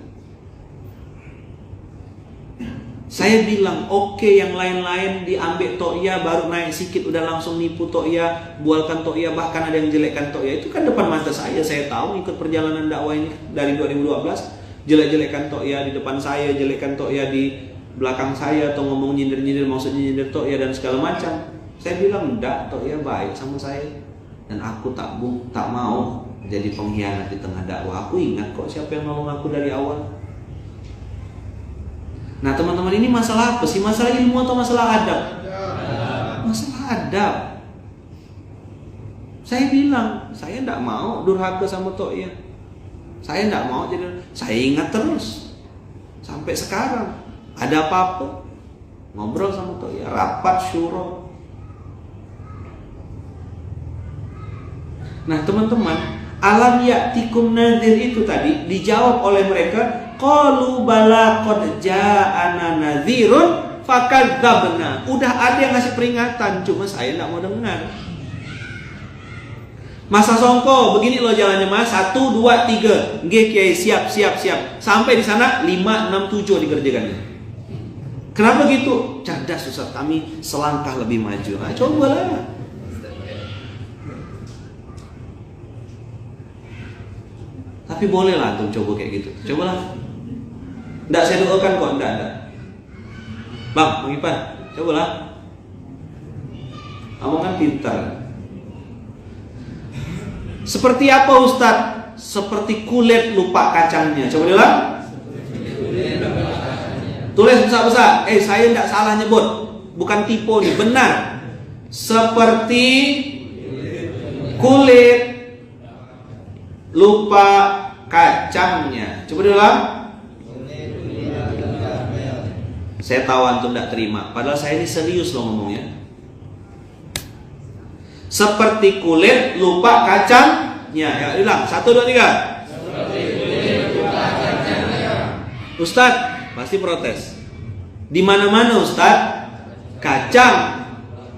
Saya bilang oke, yang lain-lain diambil to'ya, baru naik sikit udah langsung nipu to'ya, bualkan to'ya, bahkan ada yang jelekkan to'ya. Itu kan depan mata saya tahu ikut perjalanan dakwah ini dari 2012. Jelek-jelekkan to'ya di depan saya, jelekkan to'ya di belakang saya, atau ngomong nyindir-nyindir, maksudnya nyindir to'ya dan segala macam. Saya bilang enggak, to'ya baik sama saya. Dan aku tak mau jadi pengkhianat di tengah dakwah. Aku ingat kok siapa yang nolong aku dari awal. Nah teman-teman, ini masalah apa sih? Masalah ilmu atau masalah adab? Masalah adab. Saya bilang, saya tidak mau durhaka sama to'ya. Saya tidak mau jadi. Saya ingat terus sampai sekarang. Ada apa-apa ngobrol sama to'ya, rapat syuro. Nah teman-teman, alam ya'tikum nadhir itu tadi dijawab oleh mereka, qalu bala qad ja'ana nadhirun fakadzabna. Udah ada yang ngasih peringatan, cuma saya enggak mau dengar. Masa songko, begini loh jalannya mas, 1, 2, 3, nggih kiai, siap. Sampai di sana 5, 6, 7 dikerjakannya. Kenapa gitu? Cerdas Ustaz, kami selangkah lebih maju. Nah, cobalah. Tapi bolehlah antum coba kayak gitu. Cobalah. Enggak saya doakan kok, enggak. Bang Ipan, cobalah. Kamu kan pintar. Seperti apa Ustaz? Seperti kulit lupa kacangnya. Coba dulu. Tulis besar-besar. Saya enggak salah nyebut. Bukan tipe nih, benar. Seperti kulit lupa kacangnya. Coba dulu. Saya tahu antum tidak terima, padahal saya ini serius loh ngomongnya. Seperti kulit lupa kacangnya. Ya, ulang. 1, 2, 3. Ustadz pasti protes. Di mana-mana Ustadz, kacang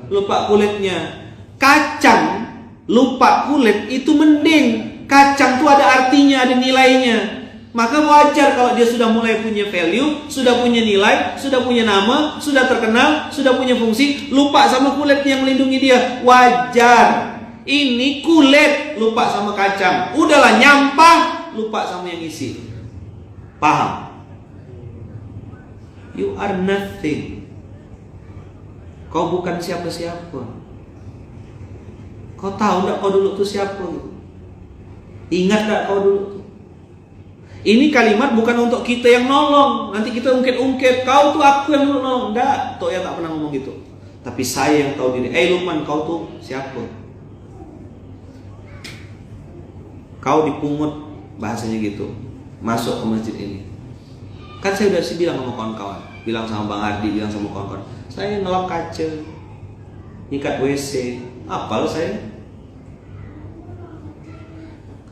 lupa kulitnya. Kacang lupa kulit itu mending. Kacang tuh ada artinya, ada nilainya. Maka wajar kalau dia sudah mulai punya value, sudah punya nilai, sudah punya nama, sudah terkenal, sudah punya fungsi, lupa sama kulit yang melindungi dia. Wajar. Ini kulit lupa sama kacang. Udahlah, nyampah, lupa sama yang isi. Paham? You are nothing. Kau bukan siapa-siapa. Kau tahu gak kau dulu tuh siapa? Ingat gak kau dulu tuh? Ini kalimat bukan untuk kita yang nolong. Nanti kita ungkit-ungkit, kau tuh aku yang nolong. Enggak, Tok ya tak pernah ngomong gitu. Tapi saya yang tahu diri. Lukman, kau tuh siapa? Kau dipungut, bahasanya gitu. Masuk ke masjid ini. Kan saya udah sih bilang sama kawan-kawan, bilang sama Bang Ardi, bilang sama kawan-kawan, saya ngelap kaca, nyikat WC, apal saya.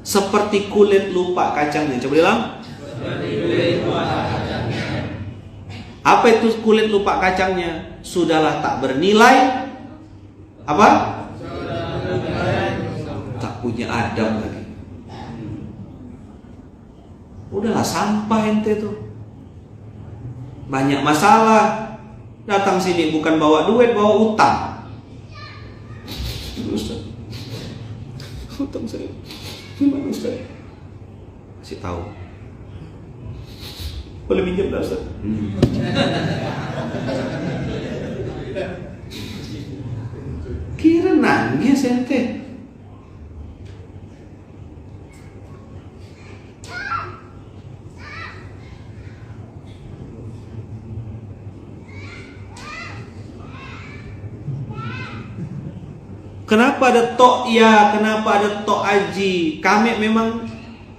seperti kulit lupa kacangnya. Coba bilang. Apa itu kulit lupa kacangnya? Sudahlah tak bernilai. Apa? Tak punya adab lagi. Udahlah, sampah ente tuh. Banyak masalah. Datang sini bukan bawa duit, bawa utang. Ustaz, utang saya gimana Ustaz? Kasih tahu. Boleh minjem dah Ustaz? Kira nangis ente. Kenapa ada tok ya? Kenapa ada tok aji? Kami memang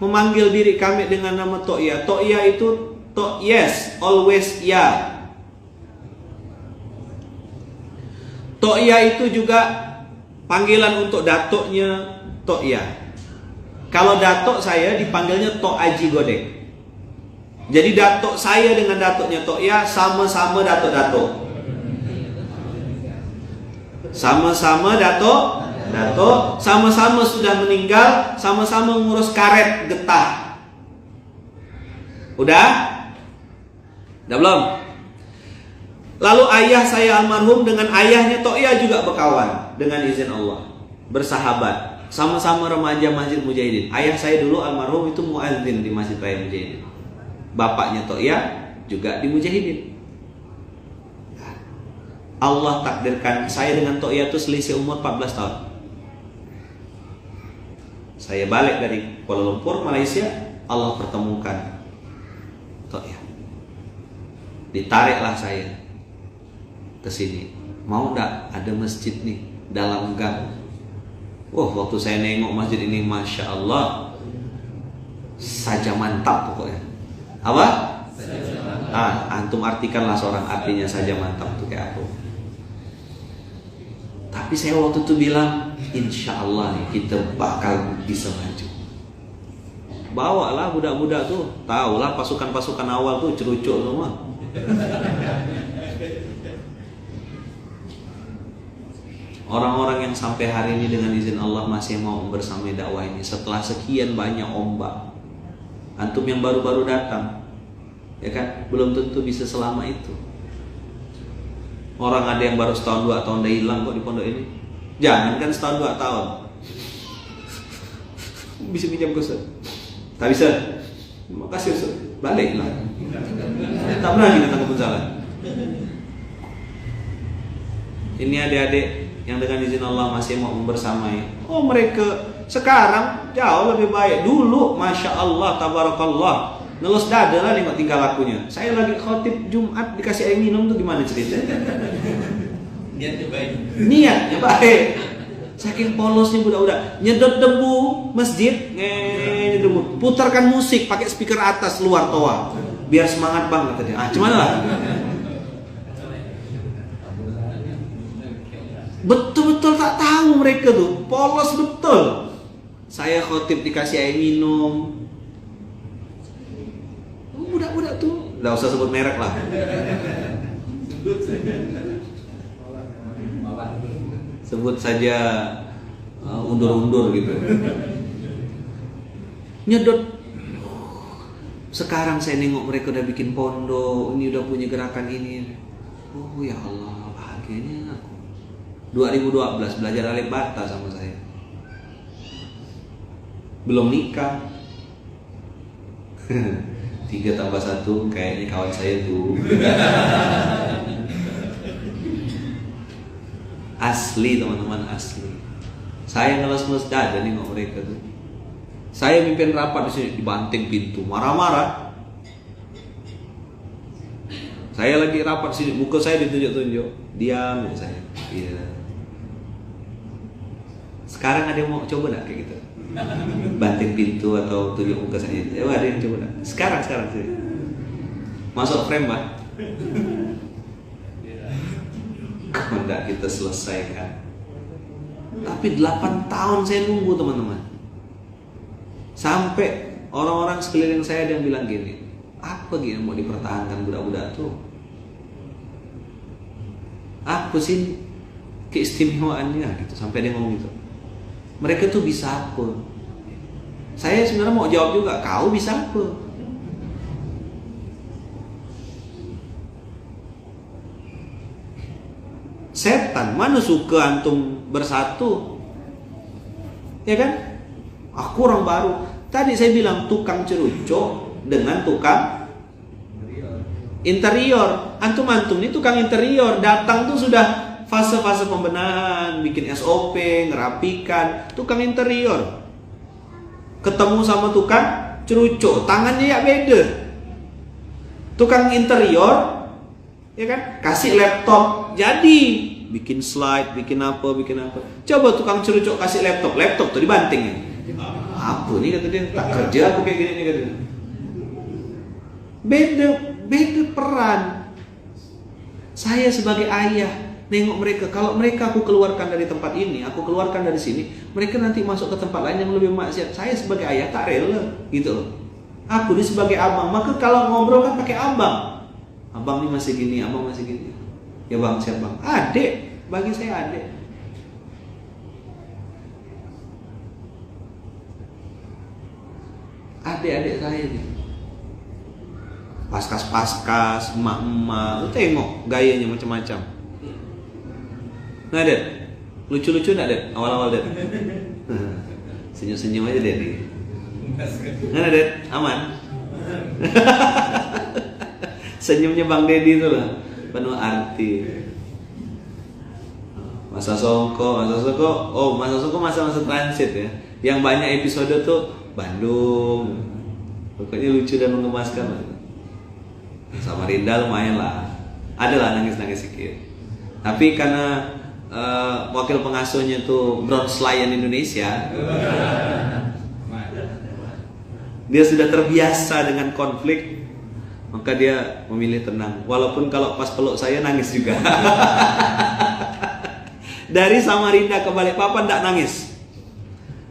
memanggil diri kami dengan nama tok ya. Tok ya itu tok yes, always ya. Tok ya itu juga panggilan untuk datuknya tok ya. Kalau datuk saya dipanggilnya tok aji godek. Jadi datuk saya dengan datuknya tok ya sama-sama datuk-datuk. Sama-sama datuk, sama-sama sudah meninggal, sama-sama ngurus karet getah. Udah? Udah belum? Lalu ayah saya almarhum dengan ayahnya Tok Ya juga berkawan dengan izin Allah, bersahabat, sama-sama remaja Masjid Mujahidin. Ayah saya dulu almarhum itu muadzin di Masjid Raya Mujahidin. Bapaknya Tok Ya juga di Mujahidin. Allah takdirkan saya dengan Tok Ya itu selisih umur 14 tahun. Saya balik dari Kuala Lumpur, Malaysia, Allah pertemukan Tok Ya. Ditariklah saya ke sini. Mau enggak ada masjid nih dalam gang? Wah, waktu saya nengok masjid ini, Masya Allah, saja mantap pokoknya. Apa? Antum artikanlah seorang artinya saja mantap itu kayak apa. Tapi saya waktu itu bilang, insya Allah nih kita bakal bisa maju. Bawalah budak-budak tuh, tahulah pasukan-pasukan awal tuh cerucuk semua. Orang-orang yang sampai hari ini dengan izin Allah masih mau bersamai dakwah ini setelah sekian banyak ombak. Antum yang baru-baru datang, ya kan, belum tentu bisa selama itu. Orang ada yang baru setahun 2 tahun udah hilang kok di pondok ini. Jangan kan setahun 2 tahun. Bisa pinjam ke Ustaz? Tak bisa. Terima kasih Ustaz. Baliklah. Tak berani datang ke Punsalan. Ini adik-adik yang dengan izin Allah masih mau membersamai. Oh, mereka sekarang jauh lebih baik. Dulu Masya Allah, Tabarakallah, ngelus dada lah nengok tingkah lakunya. Saya lagi khotib Jumat dikasih air minum tuh gimana ceritanya? Niatnya baik. Niatnya baik. Saking polosnya budak-budak, nyedot debu masjid, debu. Putarkan musik pakai speaker atas luar toa, biar semangat banget tadi. Cuman lah. Betul-betul tak tahu mereka tuh, polos betul. Saya khotib dikasih air minum. Budak-budak tuh, nggak usah sebut merek lah. Sebut saja undur-undur gitu. Nyedot. Sekarang saya nengok mereka udah bikin pondok, ini udah punya gerakan ini. Oh ya Allah, bahagianya aku. 2012 belajar alif bata sama saya. Belum nikah. 3 tambah 1 kayaknya kawan saya tuh. Asli teman-teman, asli. Saya ngeles-ngeles dada nih nggak mereka tuh. Saya mimpin rapat di sini dibanting pintu, marah-marah. Saya lagi rapat sini, muka saya ditunjuk-tunjuk, diam ya saya. Iya. Sekarang ada yang mau coba nggak kayak gitu? Banting pintu atau tunjuk muka saya? Ada yang coba nggak? Sekarang sih. Masuk frame Pak. Kalau enggak kita selesaikan. Tapi 8 tahun saya nunggu teman-teman. Sampai orang-orang sekeliling saya ada yang bilang gini, apa gini mau dipertahankan budak-budak tuh? Apa sih keistimewaannya gitu? Sampai dia ngomong gitu. Mereka tuh bisa apa? Saya sebenarnya mau jawab juga, kau bisa apa? Setan mana suka antum bersatu? Ya kan? Aku orang baru. Tadi saya bilang tukang cerucuk dengan tukang interior. Antum ini tukang interior. Datang tuh sudah fase-fase pembenahan, bikin SOP, ngerapikan. Tukang interior ketemu sama tukang cerucuk, tangannya ya beda. Tukang interior, ya kan? Kasih laptop, jadi bikin slide, bikin apa. Coba tukang cerucuk kasih laptop tuh dibanting ya. Apa nih kata dia, tak kerja aku kayak gini nih kata dia. Beda peran. Saya sebagai ayah nengok mereka, kalau mereka aku keluarkan dari tempat ini, aku keluarkan dari sini, mereka nanti masuk ke tempat lain yang lebih maksiat. Saya sebagai ayah tak rela gitu loh. Aku ini sebagai abang, maka kalau ngobrol kan pakai abang. Abang ini masih gini, abang masih gini. Ya bang, siap bang. Adik, bagi saya adik. Adik-adik saya gitu. Paskas, emak-emak, lu tengok gayanya macam-macam. Nah, Dad, lucu-lucu enggak, Dad? Awal-awal, Dad. Senyum-senyum aja, Dad. Nah, Dad, aman. Senyumnya Bang Dedi itu lah, penuh arti. Masa Songko, masa-masa transit ya. Yang banyak episode tuh Bandung. Pokoknya lucu dan mengemaskan. Samarinda lumayan lah. Adalah nangis-nangis sedikit. Tapi karena wakil pengasuhnya tuh Bronze Lion Indonesia, dia sudah terbiasa dengan konflik, maka dia memilih tenang. Walaupun kalau pas peluk saya nangis juga. Dari Samarinda ke Balikpapan tidak nangis.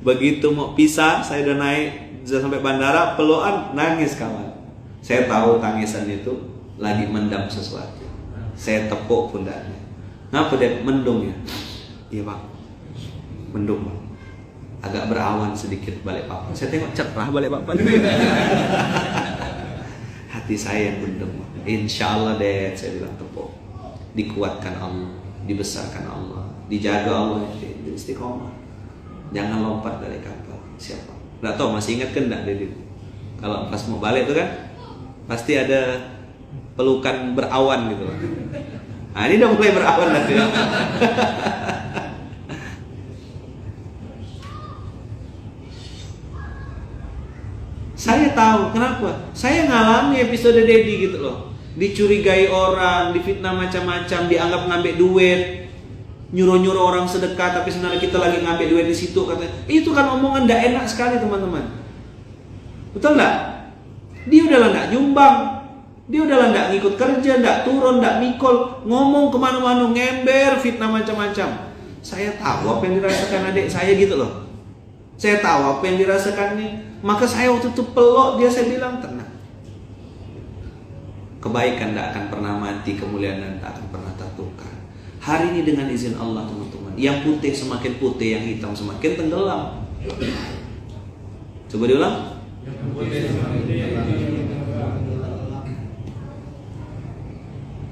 Begitu mau pisah, saya udah naik, sudah sampai bandara, pelukan nangis kawan. Saya tahu tangisan itu lagi mendam sesuatu. Saya tepuk pundaknya. Ngapa dia mendung ya? Iya bang, mendung bang. Agak berawan sedikit Balikpapan. Saya tengok cerah Balikpapan. Hati saya yang mendung. Insya Allah deh, saya bilang tepuk. Dikuatkan Allah, dibesarkan Allah, dijaga Allah, istiqomah. Jangan lompat dari kapal. Siapa? Nggak tahu masih ingat kan enggak Dedi? Kalau pas mau balik itu kan pasti ada pelukan berawan gitu. Nah ini udah mulai berawan nanti. Saya tahu kenapa. Saya ngalami episode Dedi gitu loh. Dicurigai orang, difitnah macam-macam, dianggap ngambil duit, nyuruh-nyuruh orang sedekah, tapi sebenarnya kita lagi ngambil duit di situ katanya. Itu kan omongan ndak enak sekali teman-teman. Betul nggak? Dia udahlah ndak nyumbang, dia udahlah ndak ngikut kerja, ndak turun, ndak mikul, ngomong kemana-mana, ngember, fitnah macam-macam. Saya tahu apa yang dirasakan adik saya gitu loh. Saya tahu apa yang dirasakannya. Maka saya waktu itu peluk dia, saya bilang tenang. Kebaikan tidak akan pernah mati, kemuliaan tidak akan pernah tertukar. Hari ini dengan izin Allah teman-teman, yang putih semakin putih, yang hitam semakin tenggelam. Coba diulang.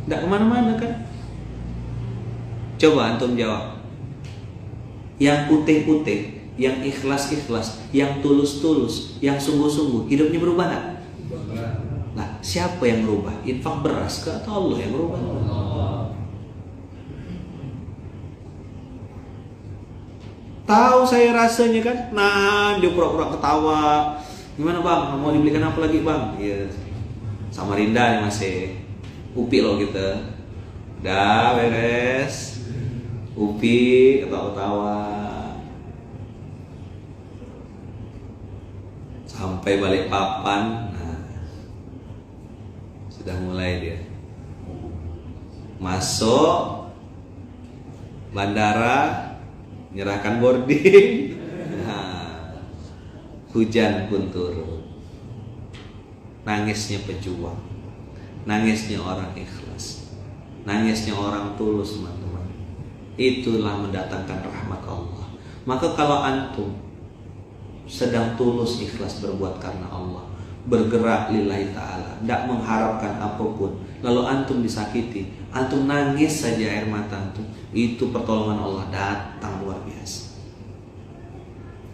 Tidak kemana-mana kan? Coba antum jawab. Yang putih-putih, yang ikhlas-ikhlas, yang tulus-tulus, yang sungguh-sungguh, hidupnya berubah nggak? Nah, siapa yang merubah? Infak beras ke atau Allah yang merubah? Tahu saya rasanya kan? Nah, dia pura-pura ketawa. Gimana bang? Mau dibelikan apa lagi bang? Iya, Samarinda nih masih. Upi loh kita. Dah beres. Upi ketawa-ketawa. Sampai Balikpapan. Sudah mulai dia masuk bandara, nyerahkan boarding. Nah, hujan pun turun. Nangisnya pejuang, nangisnya orang ikhlas, nangisnya orang tulus, teman-teman. Itulah mendatangkan rahmat Allah. Maka kalau antum sedang tulus ikhlas berbuat karena Allah, bergerak lillahi ta'ala, tidak mengharapkan apapun, lalu antum disakiti, antum nangis saja air mata antum, itu pertolongan Allah datang luar biasa.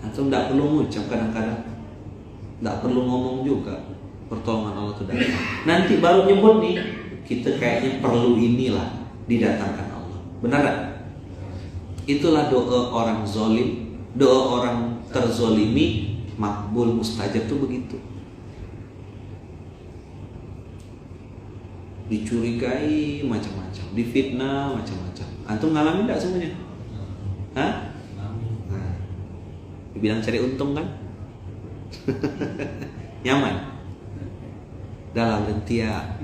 Antum tidak perlu mengucap, kadang-kadang tidak perlu ngomong juga, pertolongan Allah itu datang. Nanti baru nyebut nih, kita kayaknya perlu inilah didatangkan Allah. Benar tak? Itulah doa orang zolim, doa orang terzolimi, makbul mustajab tuh begitu. Dicurigai macam-macam, difitnah macam-macam. Antum ngalamin tidak semuanya? Hah? Nah, dibilang cari untung kan? Nyaman. Dalam lentia,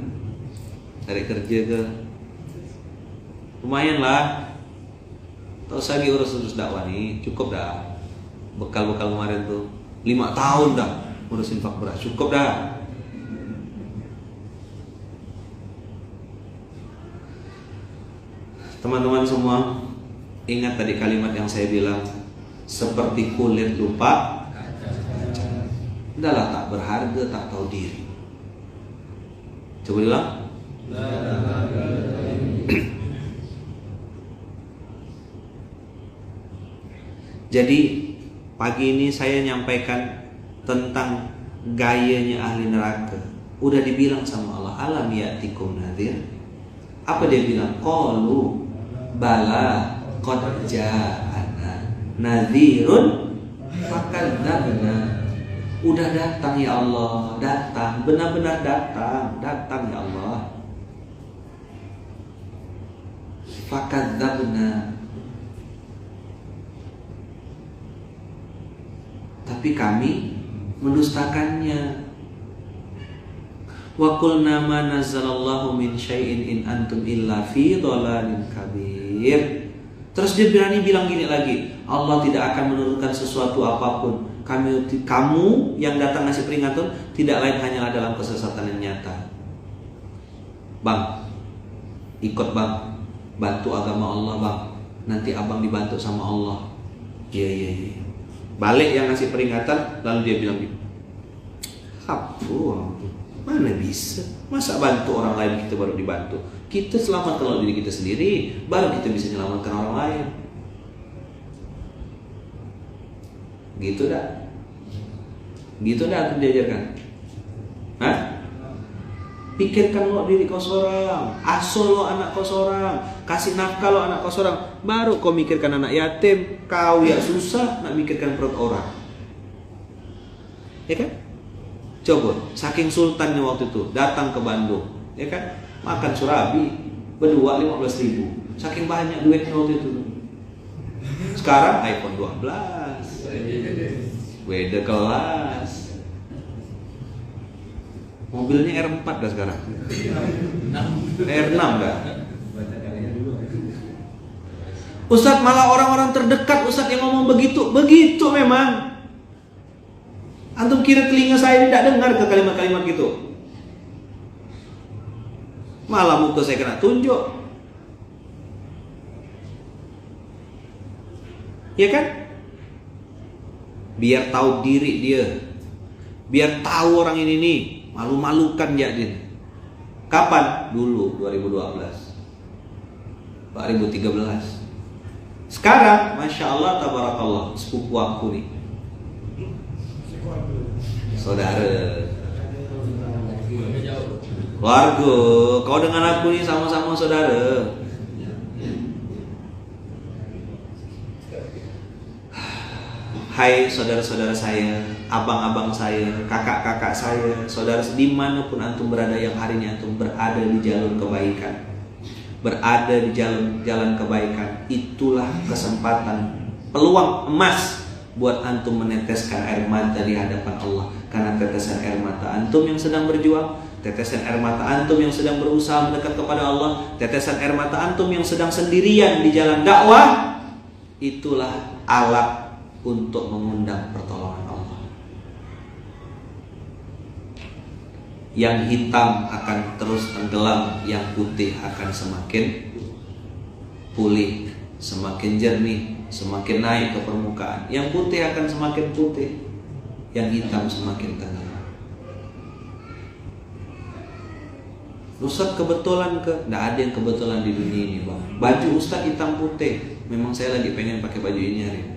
cari kerja ke, lumayan lah. Tahu lagi urus dakwah nih, cukup dah. Bekal-bekal kemarin tuh 5 tahun dah ngurusin infak beras, cukup dah. Teman-teman semua, ingat tadi kalimat yang saya bilang, seperti kulit lupa kaca. Udahlah, tak berharga, tak tahu diri. Coba bilang. Jadi pagi ini saya nyampaikan tentang gayanya ahli neraka. Udah dibilang sama Allah, alam ya'tikum nadhir. Apa dia bilang? Qalu bala qad ja'ana nadhirun fakadzabna. Udah datang ya Allah, datang, benar-benar datang ya Allah. Fakadzabna. Tapi kami mendustakannya. Wa qulna ma nazzalallahu min syai'in in antum illa fi dhalalin kabir. Terus dia berani bilang gini lagi, Allah tidak akan menurunkan sesuatu apapun. Kamu yang datang ngasih peringatan tidak lain hanyalah dalam kesesatan yang nyata. Bang, ikut bang, bantu agama Allah bang. Nanti abang dibantu sama Allah. Iya. Balik yang ngasih peringatan, lalu dia bilang gitu. Hapur, mana bisa? Masa bantu orang lain kita baru dibantu? Kita selamat kalau diri kita sendiri, baru kita bisa menyelamatkan orang lain. Gitu dah. Gitu dah aku diajarkan. Hah? Pikirkan lo diri kau seorang, asuh lo anak kau seorang, kasih nafkah lo anak kau seorang, baru kau mikirkan anak yatim. Kau ya susah nak mikirkan perut orang. Ya kan? Coba, saking sultannya waktu itu datang ke Bandung, ya kan? Makan surabi berdua 15.000. Saking banyak duitnya waktu itu. Sekarang iPhone 12. Beda kelas. Mobilnya R4 dah sekarang. R6 dah. Ustadz, malah orang-orang terdekat Ustadz yang ngomong begitu. Begitu memang. Antum kira telinga saya ini tidak dengar ke kalimat-kalimat gitu? Malah muka saya kena tunjuk. Ya kan? Biar tahu diri dia, biar tahu orang ini nih malu-malukan ya dia. Kapan? Dulu 2012, 2013. Sekarang, masya Allah, tabarakallah, sepupu aku nih, saudara, keluarga, kau dengan aku nih sama-sama saudara. Hai saudara-saudara saya, abang-abang saya, kakak-kakak saya, saudara dimanapun antum berada yang hari ini antum berada di jalur kebaikan, berada di jalan kebaikan, itulah kesempatan, peluang emas buat antum meneteskan air mata di hadapan Allah. Karena tetesan air mata antum yang sedang berjuang, tetesan air mata antum yang sedang berusaha mendekat kepada Allah, tetesan air mata antum yang sedang sendirian di jalan dakwah, itulah alat untuk mengundang pertolongan Allah. Yang hitam akan terus tenggelam, yang putih akan semakin pulih, semakin jernih, semakin naik ke permukaan. Yang putih akan semakin putih, yang hitam semakin tenggelam. Ustaz kebetulan ke? Nggak ada yang kebetulan di dunia ini bang. Baju Ustaz hitam putih, memang saya lagi pengen pakai baju ini hari ini.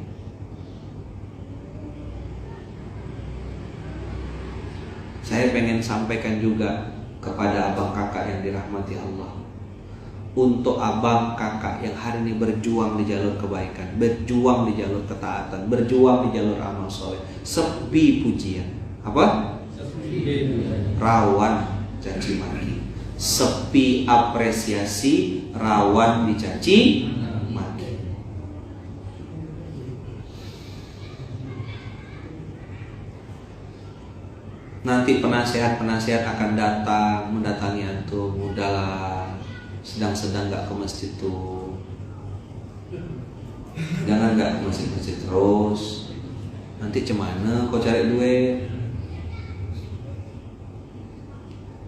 Saya pengen sampaikan juga kepada abang kakak yang dirahmati Allah. Untuk abang kakak yang hari ini berjuang di jalur kebaikan, berjuang di jalur ketaatan, berjuang di jalur amal soleh, sepi pujian. Apa? Rawan caci maki. Sepi apresiasi, rawan dicaci maki. Nanti penasihat-penasihat akan datang mendatangi antum. Udahlah, sedang-sedang gak ke masjid tuh, jangan gak ke masjid-masjid terus. Nanti cemana kau cari duit?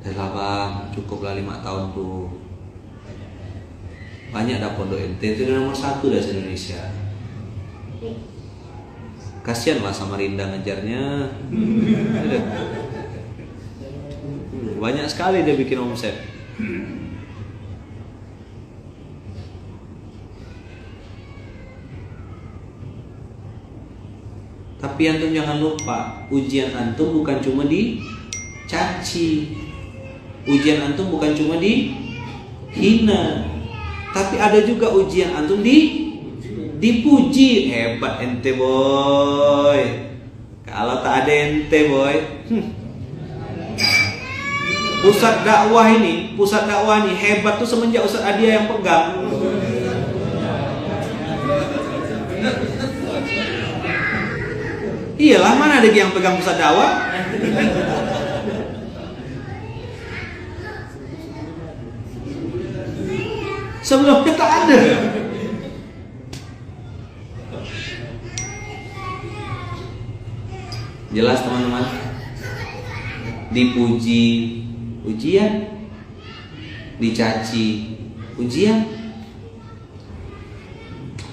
Dah bang, cukuplah 5 tahun tuh. Banyak dah pondok ente, itu nomor 1 dah se-Indonesia. Kasian lah sama Rinda ngejarnya. Banyak sekali dia bikin omset. Tapi antum jangan lupa, ujian antum bukan cuma dicaci, ujian antum bukan cuma dihina, tapi ada juga ujian antum dipuji. Hebat ente boy. Kalau tak ada ente boy, pusat dakwah ini hebat tuh semenjak Ustaz Adia yang pegang. Iyalah, mana ada yang pegang pusat dakwah? Sebelumnya tak ada. Jelas teman-teman? Dipuji ujian, dicaci ujian.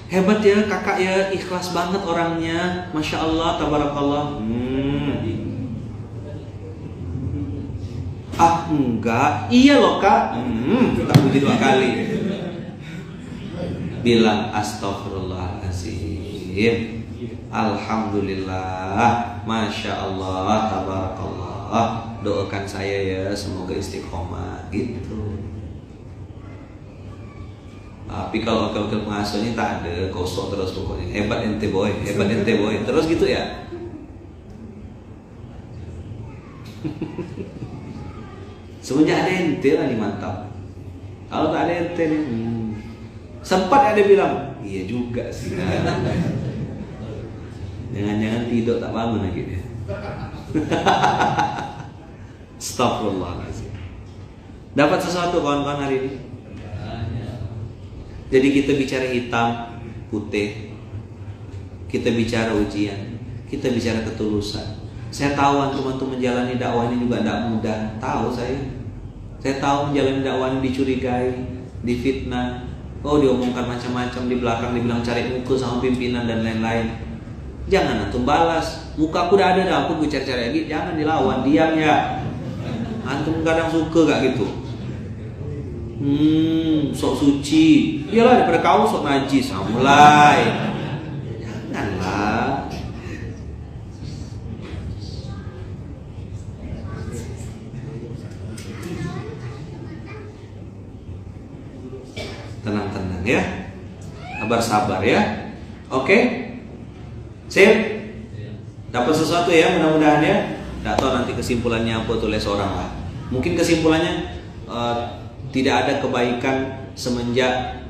Hebat ya kakak ya, ikhlas banget orangnya, masya Allah, tabarakallah. Ah enggak, iya loh kak. Tak puji 2 kali. Bilang astaghfirullahaladzim, alhamdulillah, masya Allah, tabarakallah. Doakan saya ya, semoga istiqomah gitu. Tapi kalau wakil-wakil pengasuh ini tak ada, kosong terus pokoknya. Hebat ente boy, hebat ente boy, terus gitu ya. Semenjak ada ente lah nih mantap. Kalau tak ada ente nih, sempat ada bilang, iya juga sih. Jangan-jangan tidur tak bangun lagi dia. Astagfirullahaladzim. Dapat sesuatu kawan-kawan hari ini? Jadi kita bicara hitam, putih, kita bicara ujian, kita bicara ketulusan. Saya tahu antum menjalani dakwah ini juga tidak mudah. Tahu saya tahu menjalani dakwah ini dicurigai, difitnah. Oh, diomongkan macam-macam di belakang, dibilang cari muka sama pimpinan dan lain-lain. Jangan antum balas. Muka aku udah ada dah, aku cari-cari lagi. Jangan dilawan, diam ya. Antum kadang suka gak gitu? Sok suci. Iyalah, daripada kau sok najis. Mulai. Janganlah. Tenang-tenang ya. Sabar-sabar ya. Oke. Sip. Dapat sesuatu ya, mudah-mudahan ya. Nggak tahu nanti kesimpulannya apa, tulis orang lah. Mungkin kesimpulannya tidak ada kebaikan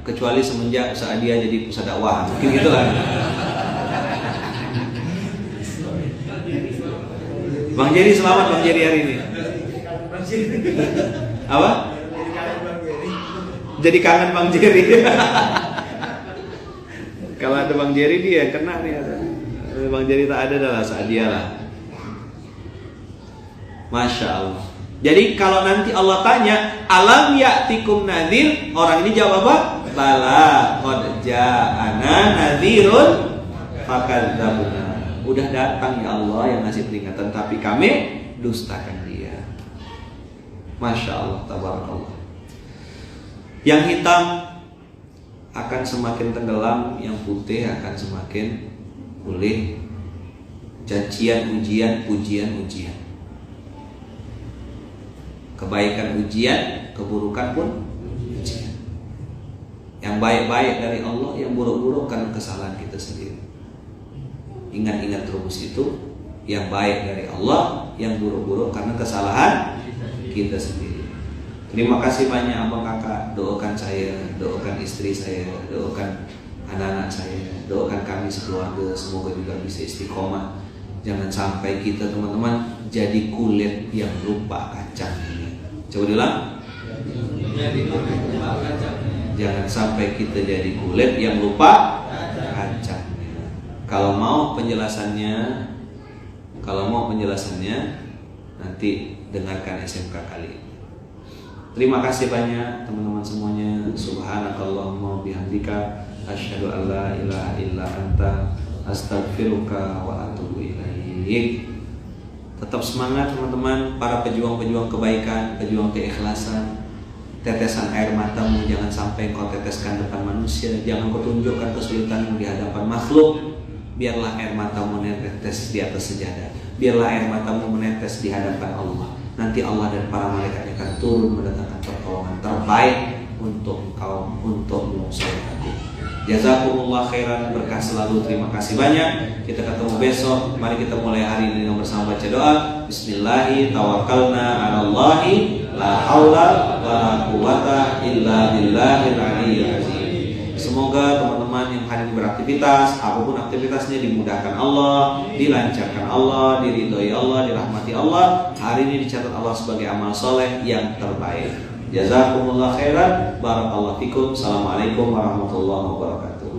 kecuali semenjak Ustaz Adia jadi pusat dakwah. Mungkin gitu lah. Bang Jerry, selamat Bang Jerry hari ini. Apa? Jadi kangen Bang Jerry. Kalau ada Bang Jerry dia kena nih. Bang Jerry tak ada adalah Ustaz Adia lah. Masya Allah. Jadi kalau nanti Allah tanya, alam ya'tikum nadhir, orang ini jawab apa? Bala qad ja'ana nadhirun fakadzabna. Udah datang ya Allah yang ngasih peringatan, tapi kami dustakan dia. Masya Allah, tabarakallah. Yang hitam akan semakin tenggelam, yang putih akan semakin pulih. Cacian ujian, pujian ujian. Kebaikan ujian, keburukan pun ujian. Yang baik-baik dari Allah, yang buruk-buruk karena kesalahan kita sendiri. Ingat-ingat terus itu, yang baik dari Allah, yang buruk-buruk karena kesalahan kita sendiri. Terima kasih banyak abang kakak, doakan saya, doakan istri saya, doakan anak-anak saya, doakan kami sekeluarga, semoga juga bisa istiqomah. Jangan sampai kita teman-teman jadi kulit yang lupa kacangnya. Coba diulang. Jangan sampai kita jadi kulit yang lupa kacangnya. Kalau mau penjelasannya, nanti dengarkan SMK kali ini. Terima kasih banyak teman-teman semuanya. Subhanakallahumma bihamdika asyhadu an la ilaha illa anta astaghfiruka wa atubu ilaik. Tetap semangat teman-teman, para pejuang-pejuang kebaikan, pejuang keikhlasan. Tetesan air matamu jangan sampai kau teteskan depan manusia, jangan kau tunjukkan kesulitanmu di hadapan makhluk. Biarlah air matamu menetes di atas sejadah, biarlah air matamu menetes di hadapan Allah. Nanti Allah dan para malaikat akan turun mendatangkan pertolongan terbaik untuk engkau, untukmu saudaraku. Jazakumullah khairan, berkah selalu, terima kasih banyak. Kita ketemu besok. Mari kita mulai hari ini dengan bersama baca doa. Bismillahi tawakkalna 'alallahi la haula wa la quwata illa billahil aliyyil azim. Semoga teman-teman yang hari ini beraktivitas, apapun aktivitasnya, dimudahkan Allah, dilancarkan Allah, diridhoi Allah, dirahmati Allah. Hari ini dicatat Allah sebagai amal soleh yang terbaik. Jazakumullah khairan, barakallahu fikum. Assalamualaikum warahmatullahi wabarakatuh.